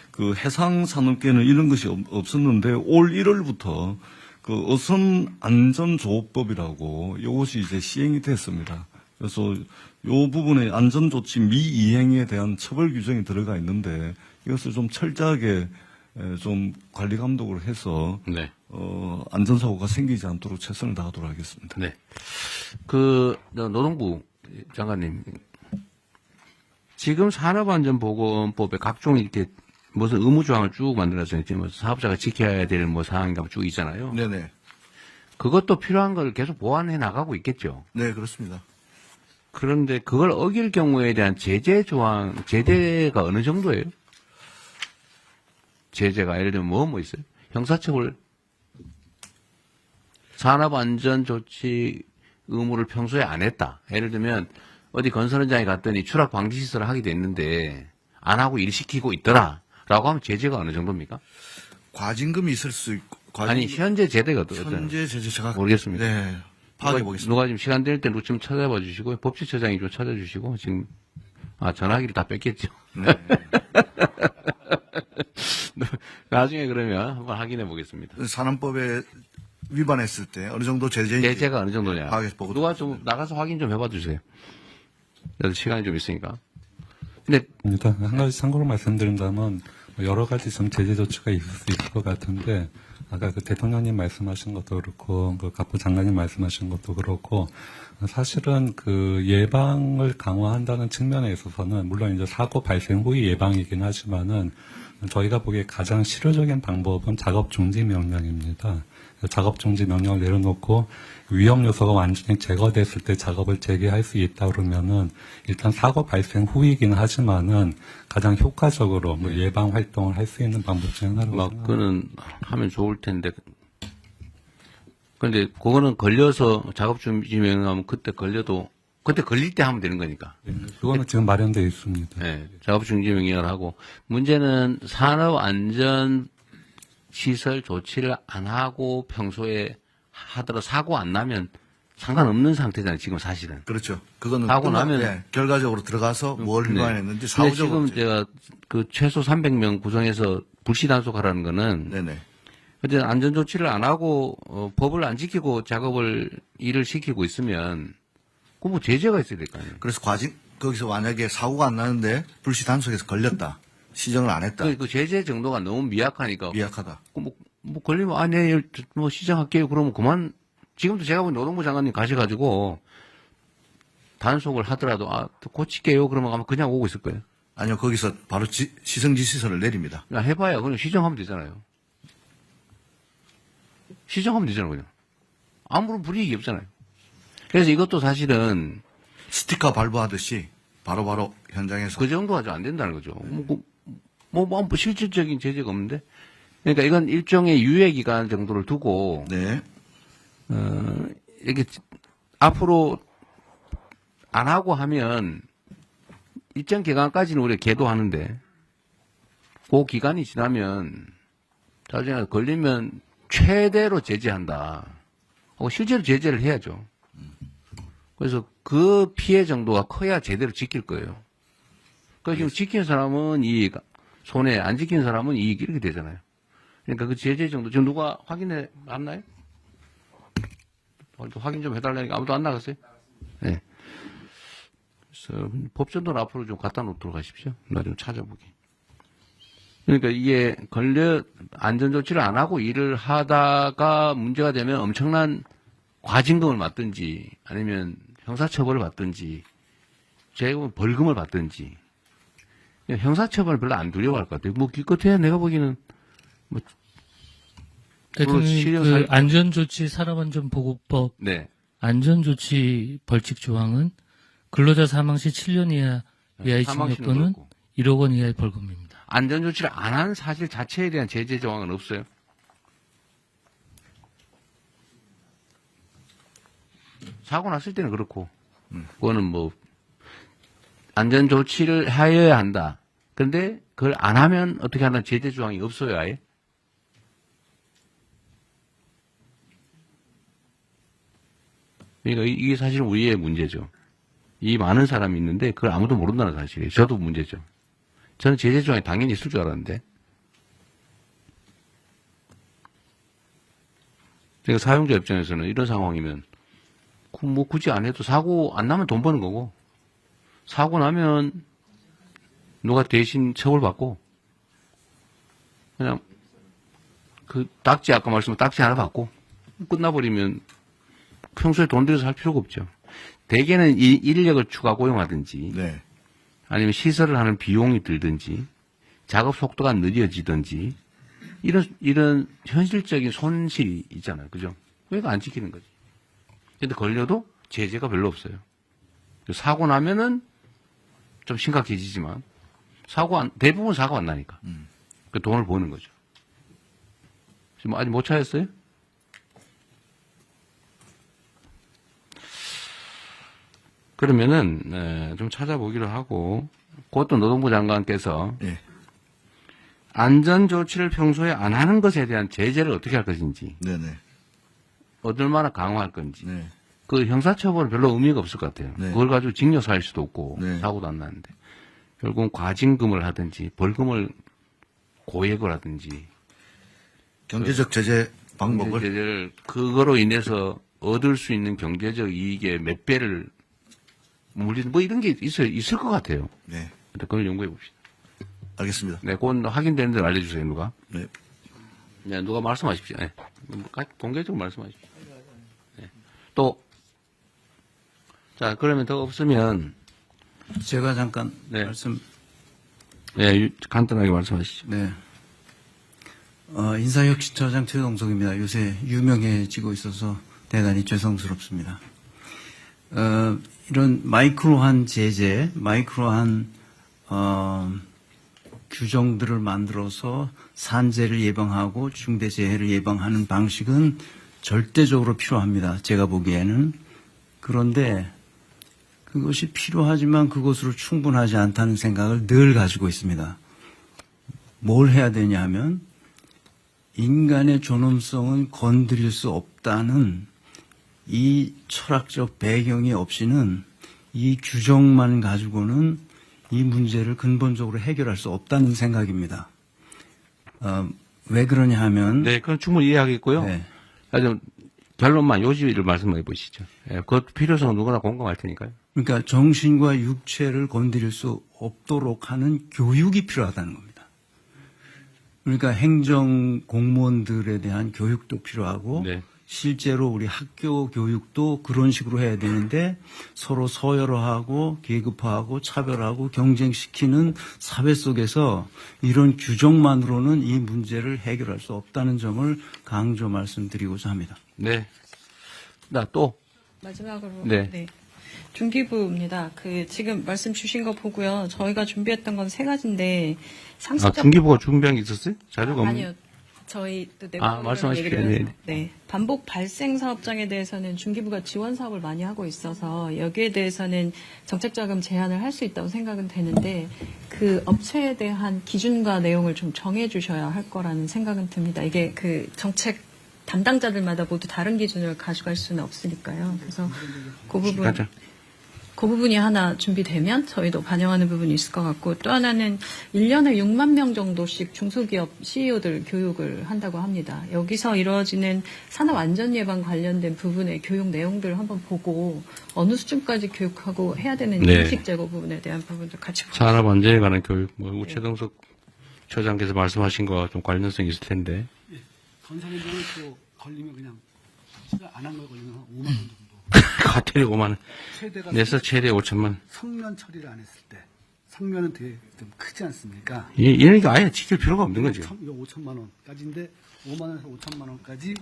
그 해상산업계는 이런 것이 없었는데 올 1월부터 그 어선안전조업법이라고 이것이 이제 시행이 됐습니다. 그래서 요 부분에 안전조치 미이행에 대한 처벌 규정이 들어가 있는데 이것을 좀 철저하게 좀 관리 감독을 해서 네. 안전사고가 생기지 않도록 최선을 다하도록 하겠습니다. 네. 노동부 장관님, 지금 산업안전보건법에 각종 이렇게 무슨 의무조항을 쭉 만들어서 지금 사업자가 지켜야 될 사항인가 쭉 있잖아요. 네네. 그것도 필요한 걸 계속 보완해 나가고 있겠죠. 네, 그렇습니다. 그런데 그걸 어길 경우에 대한 제재가 어느 정도예요? 제재가 예를 들면 뭐 있어요? 형사처벌, 산업안전조치 의무를 평소에 안 했다. 예를 들면 어디 건설 현장에 갔더니 추락 방지 시설을 하게 됐는데 안 하고 일 시키고 있더라라고 하면 제재가 어느 정도입니까? 과징금이 있을 수 있고. 아니 현재 제재가 어떠세요? 현재 제재 제가 모르겠습니다. 네, 파악해 보겠습니다. 누가 지금 시간 될 때 좀 찾아봐 주시고 법제처장이 좀 찾아주시고 지금 전화기를 다 뺐겠죠. 네. 나중에 그러면 한번 확인해 보겠습니다. 산업법에 위반했을 때 어느 정도 제재가 어느 정도냐? 보고 누가 좀 나가서 확인 좀 해봐 주세요. 그래도 시간이 좀 있으니까. 근데 일단 한 가지 참고로 말씀드린다면 여러 가지 좀 제재 조치가 있을 수 있을 것 같은데 아까 그 대통령님 말씀하신 것도 그렇고 그 갑부 장관님 말씀하신 것도 그렇고 사실은 그 예방을 강화한다는 측면에 있어서는 물론 이제 사고 발생 후의 예방이긴 하지만은 저희가 보기에 가장 실효적인 방법은 작업 중지 명령입니다. 작업 중지 명령을 내려놓고 위험 요소가 완전히 제거됐을 때 작업을 재개할 수 있다 그러면은 일단 사고 발생 후이긴 하지만은 가장 효과적으로 뭐 예방 활동을 할 수 있는 방법 중 하나라고 생각합니다. 그거는 하면 좋을 텐데. 근데 그거는 걸려서 작업 중지 명령하면 그때 걸릴 때 하면 되는 거니까. 그거는 지금 마련되어 있습니다. 네, 작업 중지 명령을 하고 문제는 산업 안전 시설 조치를 안 하고 평소에 하더라도 사고 안 나면 상관없는 상태잖아요. 지금 사실은. 그렇죠. 그거는 사고 나면 네, 결과적으로 들어가서 뭘 위반했는지 근데 사후적으로. 지금 제가 그 최소 300명 구성해서 불시 단속하라는 거는 네네. 근데 안전 조치를 안 하고 법을 안 지키고 일을 시키고 있으면 그 뭐 제재가 있어야 될 거 아니에요. 그래서 거기서 만약에 사고가 안 나는데 불시 단속에서 걸렸다. 시정을 안 했다. 그 제재 정도가 너무 미약하니까. 미약하다. 뭐 걸리면 네, 뭐 시정할게요. 그러면 그만. 지금도 제가 보니 노동부 장관님 가셔가지고 단속을 하더라도 고칠게요. 그러면 아마 그냥 오고 있을 거예요. 아니요, 거기서 바로 시정지시서를 내립니다. 해봐요. 그냥 시정하면 되잖아요. 시정하면 되잖아요, 그냥. 아무런 불이익이 없잖아요. 그래서 이것도 사실은 스티커 발부하듯이 바로바로 현장에서 그 정도가 좀 안 된다는 거죠. 뭐 실질적인 제재가 없는데. 그러니까 이건 일종의 유예 기간 정도를 두고 네. 이렇게 앞으로 안 하고 하면 일정 기간까지는 우리가 계도하는데 그 기간이 지나면 나중에 걸리면 최대로 제재한다. 하고 실제로 제재를 해야죠. 그래서 그 피해 정도가 커야 제대로 지킬 거예요. 그러니까 지금 지킨 사람은 이익, 손해, 안 지킨 사람은 이익 이렇게 되잖아요. 그러니까 그 제재 정도 지금 누가 확인해 놨나요? 확인 좀 해달라니까 아무도 안 나갔어요? 네. 법전도 앞으로 좀 갖다 놓도록 하십시오. 나 좀 찾아보게. 그러니까 이게 안전조치를 안 하고 일을 하다가 문제가 되면 엄청난 과징금을 받든지 아니면 형사처벌을 받든지 제가 보면 벌금을 받든지 형사처벌을 별로 안 두려워할 것 같아요. 뭐 기껏해야 내가 보기에는 뭐 대통령님 그 안전조치 산업안전보호법 네. 안전조치 벌칙 조항은 근로자 사망 시 7년 이하의 징역 또는 1억 원 이하의 벌금입니다. 안전조치를 안 한 사실 자체에 대한 제재 조항은 없어요. 사고 났을 때는 그렇고 그거는 뭐 안전조치를 하여야 한다. 그런데 그걸 안 하면 어떻게 하는 제재 조항이 없어요, 아예? 그러니까 이게 사실 우리의 문제죠. 이 많은 사람이 있는데 그걸 아무도 모른다는 사실이에요. 저도 문제죠. 저는 제재 조항이 당연히 있을 줄 알았는데. 그러니까 사용자 입장에서는 이런 상황이면 뭐 굳이 안 해도 사고 안 나면 돈 버는 거고 사고 나면 누가 대신 처벌받고 그냥 그 딱지 아까 말씀한 딱지 하나 받고 끝나버리면 평소에 돈 들여서 할 필요가 없죠. 대개는 이 인력을 추가 고용하든지 네. 아니면 시설을 하는 비용이 들든지 작업 속도가 늦어지든지 이런 현실적인 손실이 있잖아요. 그죠? 그러니까 안 지키는 거지. 근데 걸려도 제재가 별로 없어요. 사고 나면은 좀 심각해지지만 대부분 사고 안 나니까 그 돈을 버는 거죠. 지금 아직 못 찾았어요? 그러면은 좀 찾아보기로 하고 그것도 노동부 장관께서 예. 안전조치를 평소에 안 하는 것에 대한 제재를 어떻게 할 것인지 네네. 얼마나 강화할 건지 네. 그 형사처벌은 별로 의미가 없을 것 같아요. 네. 그걸 가지고 징역 살 수도 없고 네. 사고도 안 나는데 결국은 과징금을 하든지 벌금을 고액을 하든지 경제적 제재 방법을 제재를 그거로 인해서 얻을 수 있는 경제적 이익의 몇 배를 물리는 뭐 이런 게 있을 것 같아요. 네. 그걸 연구해 봅시다. 알겠습니다. 네, 그건 확인되는 대로 알려주세요, 누가. 네. 네, 누가 말씀하십시오. 네. 공개적으로 말씀하십시오. 네. 또, 자, 그러면 더 없으면. 제가 잠깐 네. 말씀. 네, 간단하게 말씀하시죠. 네. 인사혁신처장 최동석입니다. 요새 유명해지고 있어서 대단히 죄송스럽습니다. 이런 마이크로한 제재, 마이크로한, 규정들을 만들어서 산재를 예방하고 중대재해를 예방하는 방식은 절대적으로 필요합니다. 제가 보기에는. 그런데 그것이 필요하지만 그것으로 충분하지 않다는 생각을 늘 가지고 있습니다. 뭘 해야 되냐 하면 인간의 존엄성은 건드릴 수 없다는 이 철학적 배경이 없이는 이 규정만 가지고는 이 문제를 근본적으로 해결할 수 없다는 생각입니다. 왜 그러냐 하면. 네, 그건 충분히 이해하겠고요. 네. 좀 결론만 요지를 말씀해 보시죠. 네, 그것 필요성은 누구나 공감할 테니까요. 그러니까 정신과 육체를 건드릴 수 없도록 하는 교육이 필요하다는 겁니다. 그러니까 행정 공무원들에 대한 교육도 필요하고 네. 실제로 우리 학교 교육도 그런 식으로 해야 되는데 서로 서열화하고 계급화하고 차별하고 경쟁시키는 사회 속에서 이런 규정만으로는 이 문제를 해결할 수 없다는 점을 강조 말씀드리고자 합니다. 네. 또. 마지막으로. 네. 네. 중기부입니다. 지금 말씀 주신 거 보고요. 저희가 준비했던 건 3가지인데 상습적. 중기부가 준비한 게 있었어요? 자료가 없나요? 아니요. 저희 또 내부적으로 말씀하십시오. 얘기를 네. 해서 네. 반복 발생 사업장에 대해서는 중기부가 지원 사업을 많이 하고 있어서 여기에 대해서는 정책 자금 제한을 할 수 있다고 생각은 되는데 그 업체에 대한 기준과 내용을 좀 정해 주셔야 할 거라는 생각은 듭니다. 이게 그 정책 담당자들마다 모두 다른 기준을 가져갈 수는 없으니까요. 그래서 그 부분. 그 부분이 하나 준비되면 저희도 반영하는 부분이 있을 것 같고, 또 하나는 1년에 6만 명 정도씩 중소기업 CEO들 교육을 한다고 합니다. 여기서 이루어지는 산업 안전 예방 관련된 부분의 교육 내용들을 한번 보고 어느 수준까지 교육하고 해야 되는 네. 인식 제고 부분에 대한 부분도 같이 보고 산업 안전에 관한 교육, 우최동석 처장께서 말씀하신 거와 좀 관련성이 있을 텐데. 건설운동을 또 걸리면 그냥 안 한 거 걸리면 5만 원 정도. 과태료 5만 원. 최대가 내서 최대 5천만 원. 성면 처리를 안 했을 때 성면은 되게 좀 크지 않습니까? 이러니까 아예 지킬 필요가 없는 거죠. 이거 5천만 원까지인데 5만 원에서 5천만 원까지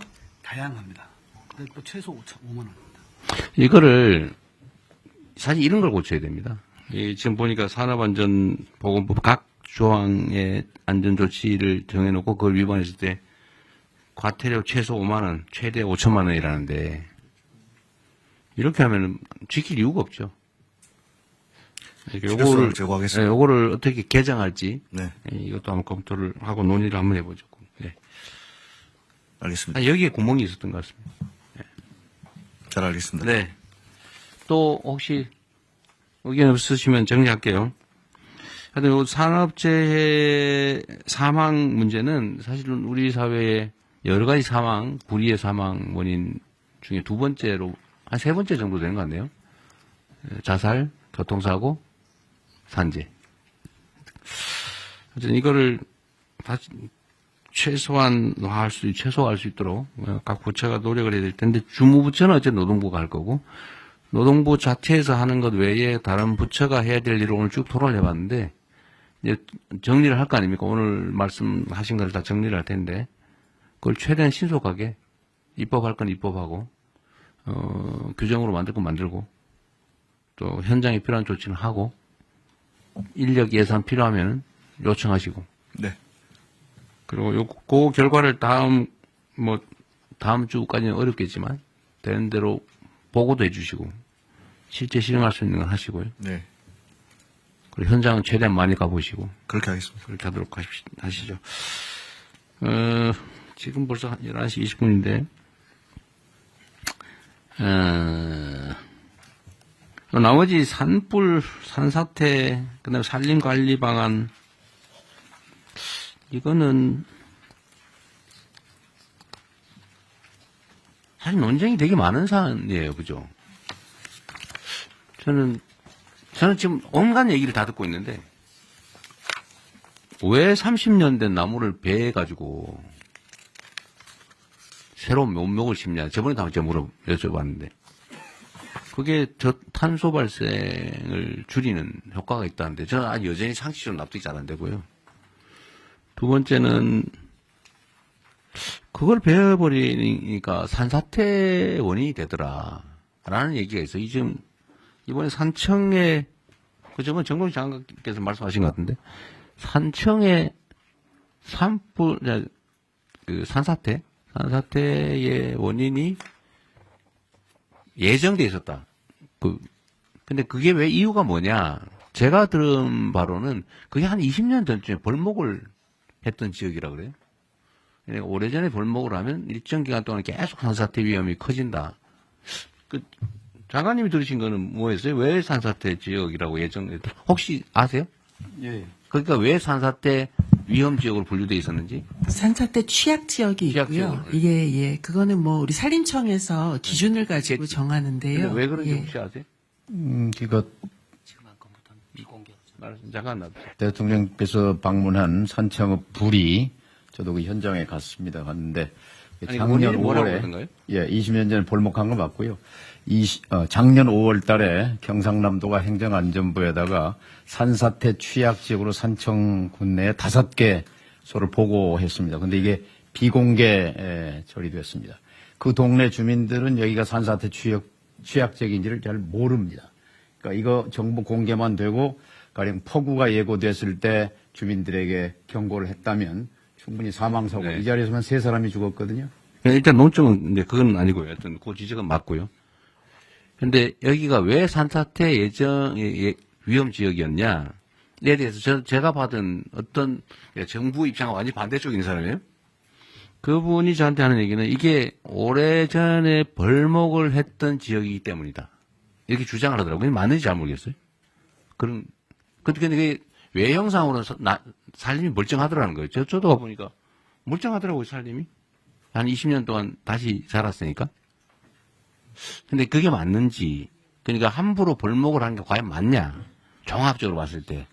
다양합니다. 근데 또 최소 5만 원입니다. 이거를 사실 이런 걸 고쳐야 됩니다. 지금 보니까 산업안전보건법 각 조항의 안전조치를 정해놓고 그걸 위반했을 때 과태료 최소 5만 원, 최대 5천만 원이라는데 이렇게 하면 지킬 이유가 없죠. 필요성을 제고하겠습니다. 요거를 어떻게 개정할지 네. 이것도 한번 검토를 하고 논의를 한번 해보죠. 네. 알겠습니다. 여기에 구멍이 있었던 것 같습니다. 네. 잘 알겠습니다. 네. 또 혹시 의견 없으시면 정리할게요. 하여튼 산업재해 사망 문제는 사실은 우리 사회의 여러 가지 사망, 불의의 사망 원인 중에 두 번째로 한 세 번째 정도 되는 것 같네요. 자살, 교통사고, 산재. 하여튼 이거를 다시 최소화할 수 있도록 각 부처가 노력을 해야 될 텐데 주무부처는 어쨌든 노동부가 할 거고 노동부 자체에서 하는 것 외에 다른 부처가 해야 될 일을 오늘 쭉 토론을 해봤는데 이제 정리를 할 거 아닙니까? 오늘 말씀하신 걸 다 정리를 할 텐데 그걸 최대한 신속하게 입법할 건 입법하고 규정으로 만들 건 만들고 또 현장에 필요한 조치는 하고 인력 예산 필요하면 요청하시고 네. 그리고 그 결과를 다음 주까지는 어렵겠지만 되는 대로 보고도 해주시고 실제 실행할 수 있는 건 하시고요. 네. 그리고 현장은 최대한 많이 가보시고 그렇게 하겠습니다. 그렇게 하도록 하시죠. 지금 벌써 11시 20분인데 나머지 산불, 산사태, 그다음에 산림관리 방안 이거는 사실 논쟁이 되게 많은 사안이에요, 그죠? 저는 지금 온갖 얘기를 다 듣고 있는데 왜 30년 된 나무를 베가지고 새로운 묘목을 심냐? 저번에도 한번 여쭤봤는데 그게 탄소 발생을 줄이는 효과가 있다는데 저는 여전히 상식적으로 납득이 잘 안 되고요. 두 번째는 그걸 베어버리니까 산사태 원인이 되더라라는 얘기가 있어요. 지금 이번에 산청에 그저번 정동 장관께서 말씀하신 것 같은데 산청에 산사태의 원인이 예정돼 있었다. 근데 그게 왜 이유가 뭐냐? 제가 들은 바로는 그게 한 20년 전쯤에 벌목을 했던 지역이라 그래요. 그러니까 오래전에 벌목을 하면 일정 기간 동안 계속 산사태 위험이 커진다. 장관님이 들으신 거는 뭐였어요? 왜 산사태 지역이라고 예정됐다? 혹시 아세요? 예. 그러니까 왜 산사태 위험 지역으로 분류돼 있었는지? 산사태 취약 지역이 있고요. 이게 그거는 우리 산림청에서 기준을 가지고 정하는데요. 왜 그런지 혹시 아세요? 이거 잠깐 대통령께서 방문한 산청읍 불이 저도 그 현장에 갔는데 작년 5월에 20년 전에 볼목한 거 맞고요. 작년 5월 달에 경상남도가 행정안전부에다가 산사태 취약 지역으로 산청군 내에 5개소를 보고했습니다. 근데 이게 비공개 처리됐습니다. 그 동네 주민들은 여기가 산사태 취약 지역인지를 잘 모릅니다. 그러니까 이거 정보 공개만 되고 가령 폭우가 예고됐을 때 주민들에게 경고를 했다면 충분히 사망사고 이 자리에서만 3사람이 죽었거든요. 일단 논점은 그건 아니고요. 하여튼 그 지적은 맞고요. 근데 여기가 왜 산사태 위험 지역이었냐에 대해서 제가 받은 어떤 정부 입장과 완전히 반대쪽인 사람이에요. 그분이 저한테 하는 얘기는 이게 오래전에 벌목을 했던 지역이기 때문이다. 이렇게 주장을 하더라고요. 맞는지 잘 모르겠어요. 근데 그게 외형상으로는 살림이 멀쩡하더라는 거예요. 저도 가보니까 멀쩡하더라고요, 살림이. 한 20년 동안 다시 자랐으니까. 근데 그게 맞는지, 그러니까 함부로 벌목을 한 게 과연 맞냐? 종합적으로 봤을 때.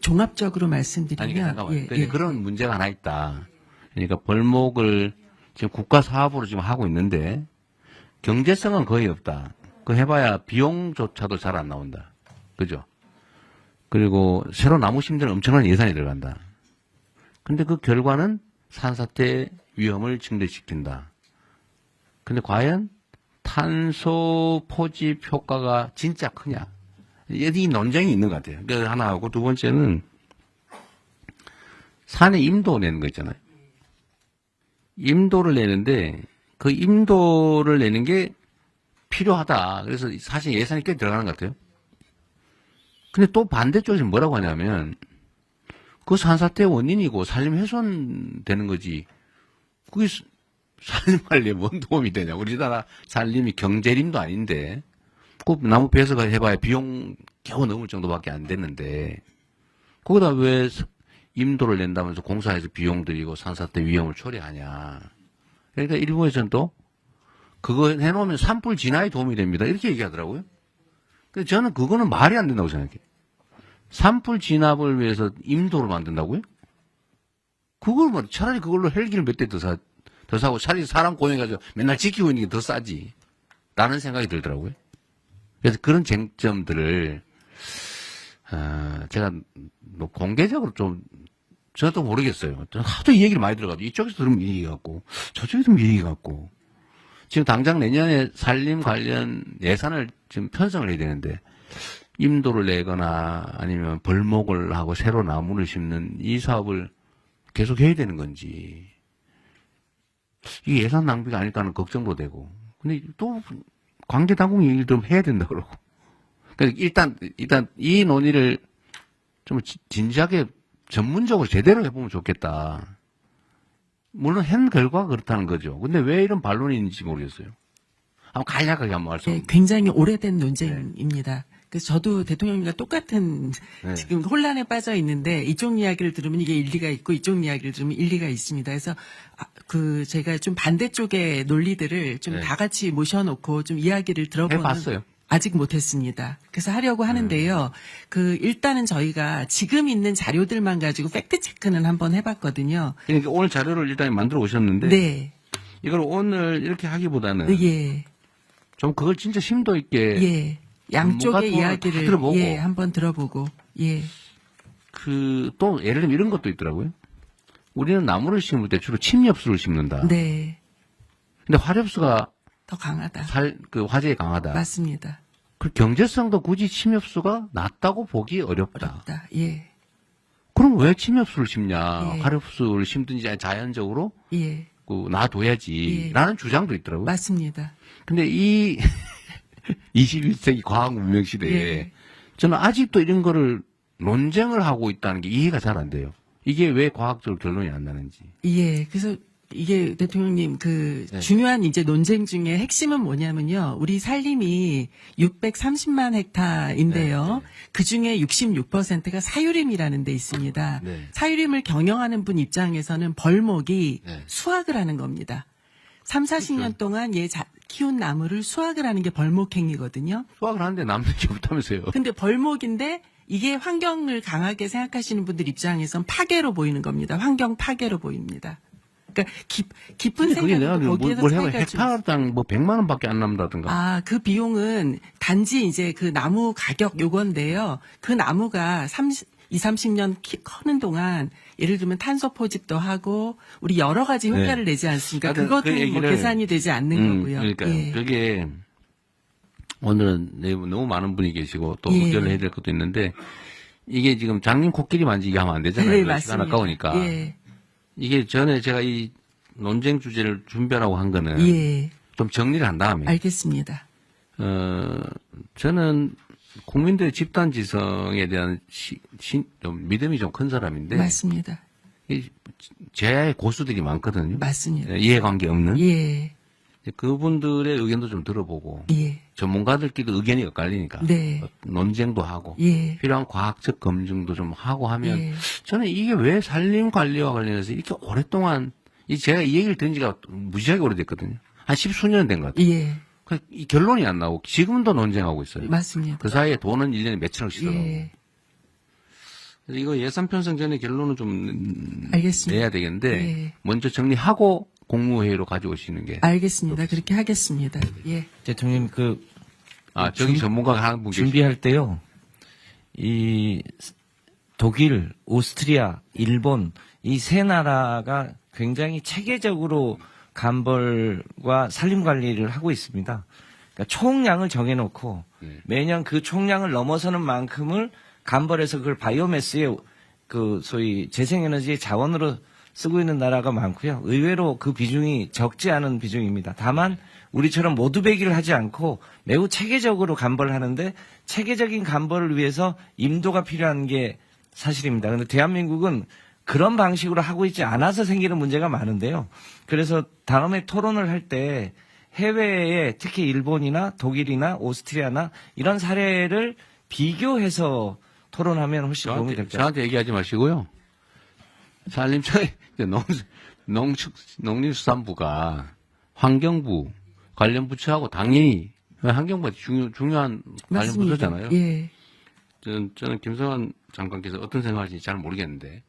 종합적으로 말씀드리면. 아니, 잠깐만요. 그런 문제가 하나 있다. 그러니까 벌목을 지금 국가 사업으로 지금 하고 있는데, 경제성은 거의 없다. 그 해봐야 비용조차도 잘 안 나온다. 그죠? 그리고 새로 나무 심는 데는 엄청난 예산이 들어간다. 근데 그 결과는 산사태 위험을 증대시킨다. 근데 과연 탄소 포집 효과가 진짜 크냐? 이 논쟁이 있는 것 같아요. 그 하나하고 두 번째는 산에 임도 내는 거 있잖아요. 임도를 내는데 그 임도를 내는 게 필요하다. 그래서 사실 예산이 꽤 들어가는 것 같아요. 근데 또 반대쪽에서 뭐라고 하냐면 그 산사태 원인이고 산림 훼손되는 거지. 그게 산림 관리에 뭔 도움이 되냐. 우리나라 산림이 경제림도 아닌데 그 나무 배서가 해봐야 비용 겨우 넘을 정도밖에 안 됐는데 거기다 왜 임도를 낸다면서 공사해서 비용 들이고 산사태 위험을 초래하냐. 그러니까 일부에서는 또 그거 해놓으면 산불 진화에 도움이 됩니다. 이렇게 얘기하더라고요. 근데 저는 그거는 말이 안 된다고 생각해요. 산불 진압을 위해서 임도를 만든다고요? 그걸 뭐 차라리 그걸로 헬기를 몇 대 더 사고 차라리 사람 고용해가지고 맨날 지키고 있는 게 더 싸지. 라는 생각이 들더라고요. 그래서 그런 쟁점들을 제가 뭐 공개적으로 좀 저도 모르겠어요. 하도 이 얘기를 많이 들어가지고 이쪽에서 들으면 이 얘기 같고 저쪽에서 들으면 이 얘기 같고 지금 당장 내년에 산림 관련 예산을 지금 편성을 해야 되는데 임도를 내거나 아니면 벌목을 하고 새로 나무를 심는 이 사업을 계속 해야 되는 건지 이게 예산 낭비가 아닐까 하는 걱정도 되고 근데 또 관계 당국이 얘기를 좀 해야 된다 그러고 그러니까 일단 이 논의를 좀 진지하게 전문적으로 제대로 해보면 좋겠다. 물론 한 결과가 그렇다는 거죠. 근데 왜 이런 반론이 있는지 모르겠어요. 한번 간략하게 한번 말씀. 네, 굉장히 오래된 논쟁입니다. 그래서 저도 대통령님과 똑같은 지금 혼란에 빠져 있는데 이쪽 이야기를 들으면 이게 일리가 있고 이쪽 이야기를 들으면 일리가 있습니다. 그래서 제가 좀 반대쪽의 논리들을 좀 다 같이 모셔놓고 좀 이야기를 들어보는. 해봤어요. 아직 못했습니다. 그래서 하려고 하는데요. 일단은 저희가 지금 있는 자료들만 가지고 팩트 체크는 한번 해봤거든요. 그러니까 오늘 자료를 일단 만들어 오셨는데. 네. 이걸 오늘 이렇게 하기보다는. 예. 좀 그걸 진짜 심도 있게. 예. 양쪽의 이야기를. 들어보고. 예. 한번 들어보고. 예. 또 예를 들면 이런 것도 있더라고요. 우리는 나무를 심을 때 주로 침엽수를 심는다. 네. 근데 화엽수가 더 강하다. 화재에 강하다. 맞습니다. 그 경제성도 굳이 침엽수가 낮다고 보기 어렵다. 예. 그럼 왜 침엽수를 심냐? 예. 화엽수를 심든지 자연적으로 예. 놔둬야지. 예. 라는 주장도 있더라고요. 맞습니다. 근데 이 21세기 과학 문명 시대에 예. 저는 아직도 이런 거를 논쟁을 하고 있다는 게 이해가 잘 안 돼요. 이게 왜 과학적으로 결론이 안 나는지. 예. 그래서 이게 대통령님 중요한 이제 논쟁 중에 핵심은 뭐냐면요. 우리 산림이 630만 헥타인데요. 그 중에 66%가 사유림이라는 데 있습니다. 네. 사유림을 경영하는 분 입장에서는 벌목이 수확을 하는 겁니다. 3, 40년 동안 키운 나무를 수확을 하는 게 벌목행위거든요. 수확을 하는데 남는 게 없다면서요. 근데 벌목인데 이게 환경을 강하게 생각하시는 분들 입장에선 파괴로 보이는 겁니다. 환경 파괴로 보입니다. 그러니까 깊은 생각도 거기에서 뭘 해봐. 차이가 좀 헥타르당 100만 원밖에 안 남다든가. 그 비용은 단지 이제 그 나무 가격 요건데요. 그 나무가 30년 커는 동안 예를 들면 탄소 포집도 하고 우리 여러 가지 효과를 내지 않습니까? 그것도 계산이 되지 않는 거고요. 그러니까 예. 그게 오늘은 너무 많은 분이 계시고 또 의견을 해야 될 것도 있는데 이게 지금 장님 코끼리 만지기 하면 안 되잖아요. 네, 시간 아까우니까. 예. 이게 전에 제가 이 논쟁 주제를 준비하라고 한 거는 좀 정리를 한 다음에. 알겠습니다. 저는 국민들의 집단 지성에 대한 좀 믿음이 좀 큰 사람인데. 맞습니다. 제야의 고수들이 많거든요. 맞습니다. 이해관계 없는. 예. 그분들의 의견도 좀 들어보고 예. 전문가들끼리도 의견이 엇갈리니까 네. 논쟁도 하고 예. 필요한 과학적 검증도 좀 하고 하면 예. 저는 이게 왜 산림 관리와 관련해서 이렇게 오랫동안 제가 이 얘기를 들은 지가 무지하게 오래됐거든요. 한 10수년 된 것 같아요. 예. 이 결론이 안 나오고 지금도 논쟁하고 있어요. 맞습니다. 그 사이에 돈은 1년에 몇천억씩 들어가고. 예. 그래서 이거 예산 편성 전에 결론을 좀 알겠습니다. 내야 되겠는데 예. 먼저 정리하고 국무회의로 가져오시는 게. 알겠습니다. 그렇게 하겠습니다. 예. 대통령 저기 전문가가 하는 분 준비할 때요. 이 독일, 오스트리아, 일본 이 세 나라가 굉장히 체계적으로 감벌과 산림 관리를 하고 있습니다. 그러니까 총량을 정해놓고 매년 그 총량을 넘어서는 만큼을 감벌해서 그걸 바이오매스의 그 소위 재생에너지의 자원으로 쓰고 있는 나라가 많고요. 의외로 그 비중이 적지 않은 비중입니다. 다만 우리처럼 모두 배기를 하지 않고 매우 체계적으로 감벌을 하는데 체계적인 감벌을 위해서 임도가 필요한 게 사실입니다. 그런데 대한민국은 그런 방식으로 하고 있지 않아서 생기는 문제가 많은데요. 그래서 다음에 토론을 할 때 해외에 특히 일본이나 독일이나 오스트리아나 이런 사례를 비교해서 토론하면 훨씬 도움이 될 것 같아요. 저한테 얘기하지 마시고요. 산림청에 농림수산부가 환경부 관련 부처하고 당연히 환경부가 중요한 관련 맞습니다. 부처잖아요. 예. 저는 김성환 장관께서 어떤 생각하시는지 잘 모르겠는데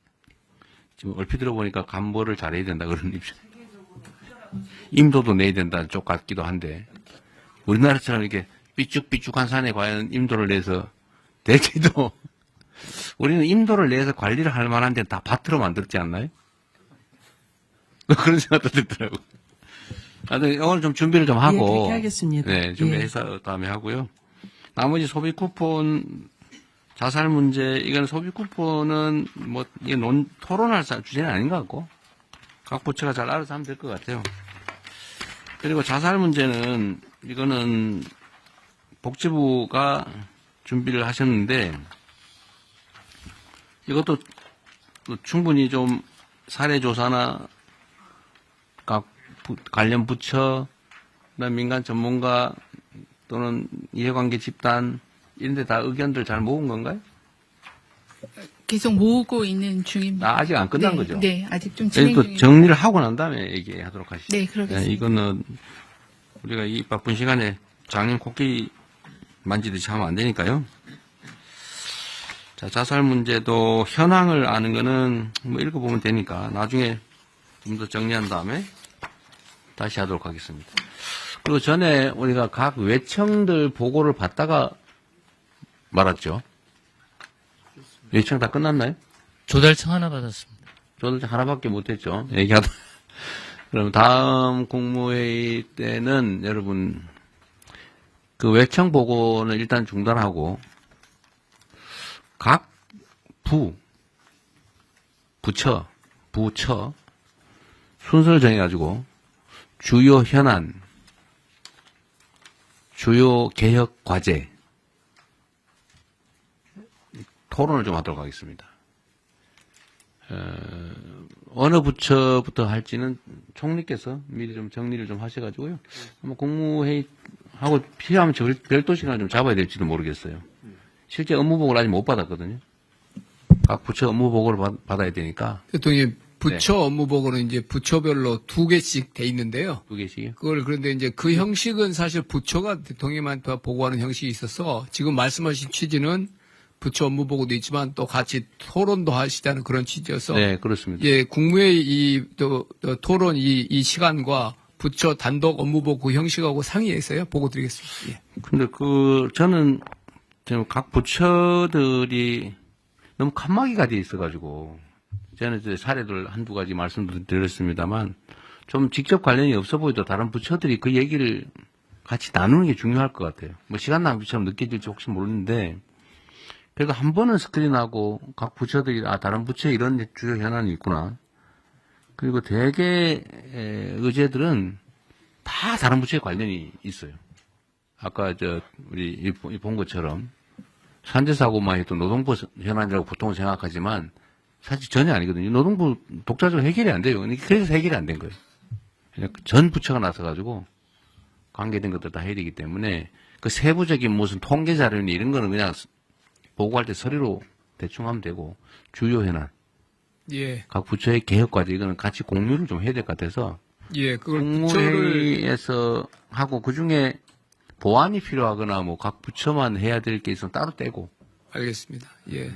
지금 얼핏 들어보니까 감벌을 잘해야 된다 그런 입장. 임도도 내야 된다는 쪽 같기도 한데 우리나라처럼 이렇게 삐쭉삐쭉한 산에 과연 임도를 내서 될지도 우리는 임도를 내서 관리를 할 만한 데는 다 밭으로 만들지 않나요? 그런 생각도 들더라고요. 오늘 좀 준비를 좀 하고. 예, 그렇게 하겠습니다. 네, 준비해서 다음에 하고요. 나머지 소비 쿠폰, 자살 문제, 이건 소비 쿠폰은 뭐, 이게 토론할 주제는 아닌 것 같고, 각 부처가 잘 알아서 하면 될 것 같아요. 그리고 자살 문제는, 이거는 복지부가 준비를 하셨는데, 이것도 충분히 좀 사례조사나 각 관련 부처, 민간 전문가 또는 이해관계 집단 이런 데 다 의견들 잘 모은 건가요? 계속 모으고 있는 중입니다. 아직 안 끝난 네, 거죠? 네, 아직 좀 진행 또 중입니다. 정리를 하고 난 다음에 얘기하도록 하시죠. 네, 그러겠습니다. 이거는 우리가 이 바쁜 시간에 장인 코끼리 만지듯이 하면 안 되니까요. 자, 자살 문제도 현황을 아는 거는 뭐 읽어보면 되니까 나중에 좀 더 정리한 다음에 다시 하도록 하겠습니다. 그리고 전에 우리가 각 외청들 보고를 받다가 말았죠. 외청 다 끝났나요? 조달청 하나 받았습니다. 조달청 하나밖에 못했죠. 얘기하다. 그럼 다음 국무회의 때는 여러분 그 외청 보고는 일단 중단하고 각 부처 순서를 정해가지고 주요 현안, 주요 개혁 과제 토론을 좀 하도록 하겠습니다. 어느 부처부터 할지는 총리께서 미리 좀 정리를 좀 하셔가지고요. 한번 국무회의 하고 필요하면 별도 시간을 좀 잡아야 될지도 모르겠어요. 실제 업무 보고를 아직 못 받았거든요. 각 부처 업무 보고를 받아야 되니까. 대통령 부처 업무 보고는 이제 부처별로 2개씩 돼 있는데요. 2개씩이요? 그걸 그런데 이제 그 형식은 사실 부처가 대통령한테 보고하는 형식이 있어서 지금 말씀하신 취지는 부처 업무 보고도 있지만 또 같이 토론도 하시자는 그런 취지여서. 네, 그렇습니다. 예, 국무회의 또 토론 이 시간과 부처 단독 업무 보고 형식하고 상의해서요 보고 드리겠습니다. 예. 근데 저는 지금 각 부처들이 너무 칸막이가 돼 있어가지고 저는 이제 사례들 한두 가지 말씀드렸습니다만 좀 직접 관련이 없어 보이도 다른 부처들이 그 얘기를 같이 나누는 게 중요할 것 같아요. 뭐 시간 낭비처럼 느껴질지 혹시 모르는데 그래도 한 번은 스크린하고 각 부처들이 다른 부처에 이런 주요 현안이 있구나. 그리고 대개 의제들은 다 다른 부처에 관련이 있어요. 아까 우리 본 것처럼 산재사고만 해도 노동부 현안이라고 보통은 생각하지만 사실 전혀 아니거든요. 노동부 독자적으로 해결이 안 돼요. 그래서 해결이 안 된 거예요. 그냥 전 부처가 나서가지고 관계된 것도 다 해야 되기 때문에 그 세부적인 무슨 통계 자료니 이런 거는 그냥 보고할 때 서류로 대충 하면 되고 주요 현안 예. 각 부처의 개혁까지 이거는 같이 공유를 좀 해야 될 것 같아서 예, 그걸 부처를 국무회의에서 하고 그 중에 보완이 필요하거나 뭐 각 부처만 해야 될 게 있으면 따로 떼고. 알겠습니다. 예.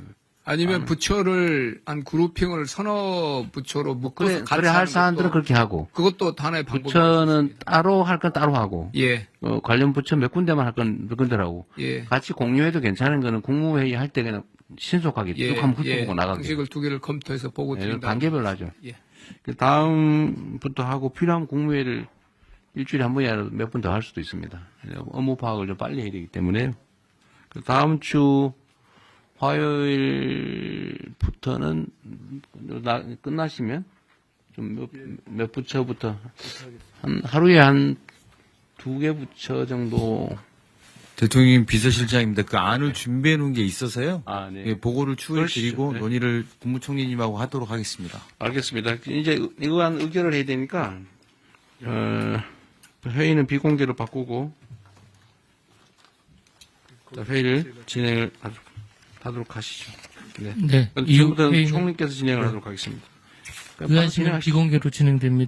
아니면 부처를 한 그룹핑을 서너 부처로 묶어서 같이 그래 할 하는 사안들은 것도 그렇게 하고. 그것도 하나의 방법이 부처는 따로 할 건 따로 하고. 예. 관련 부처 몇 군데만 할 건 몇 군데를 하고. 예. 같이 공유해도 괜찮은 거는 국무회의 할 때 그냥 신속하게 쭉 한번 훑어보고 나가게. 방식을 두 개를 검토해서 보고 드린다. 단계별로 하죠. 예. 그 다음부터 하고 필요하면 국무회의를 일주일에 한 번이라도 몇 번 더 할 수도 있습니다. 업무 파악을 좀 빨리 해야 되기 때문에. 그 다음 주 화요일부터는 끝나시면 좀 몇 부처부터 하루에 한 2개 부처 정도. 대통령 비서실장입니다. 그 안을 준비해 놓은 게 있어서요. 네. 예, 보고를 추후에 드리고 네. 논의를 국무총리님하고 하도록 하겠습니다. 알겠습니다. 이제 이거한 의결을 해야 되니까 회의는 비공개로 바꾸고 회의를 진행을 하도록 하시죠. 네. 네. 지금부터 회의는 총리께서 진행을 하도록 하겠습니다. 의안실은 비공개로 진행됩니다.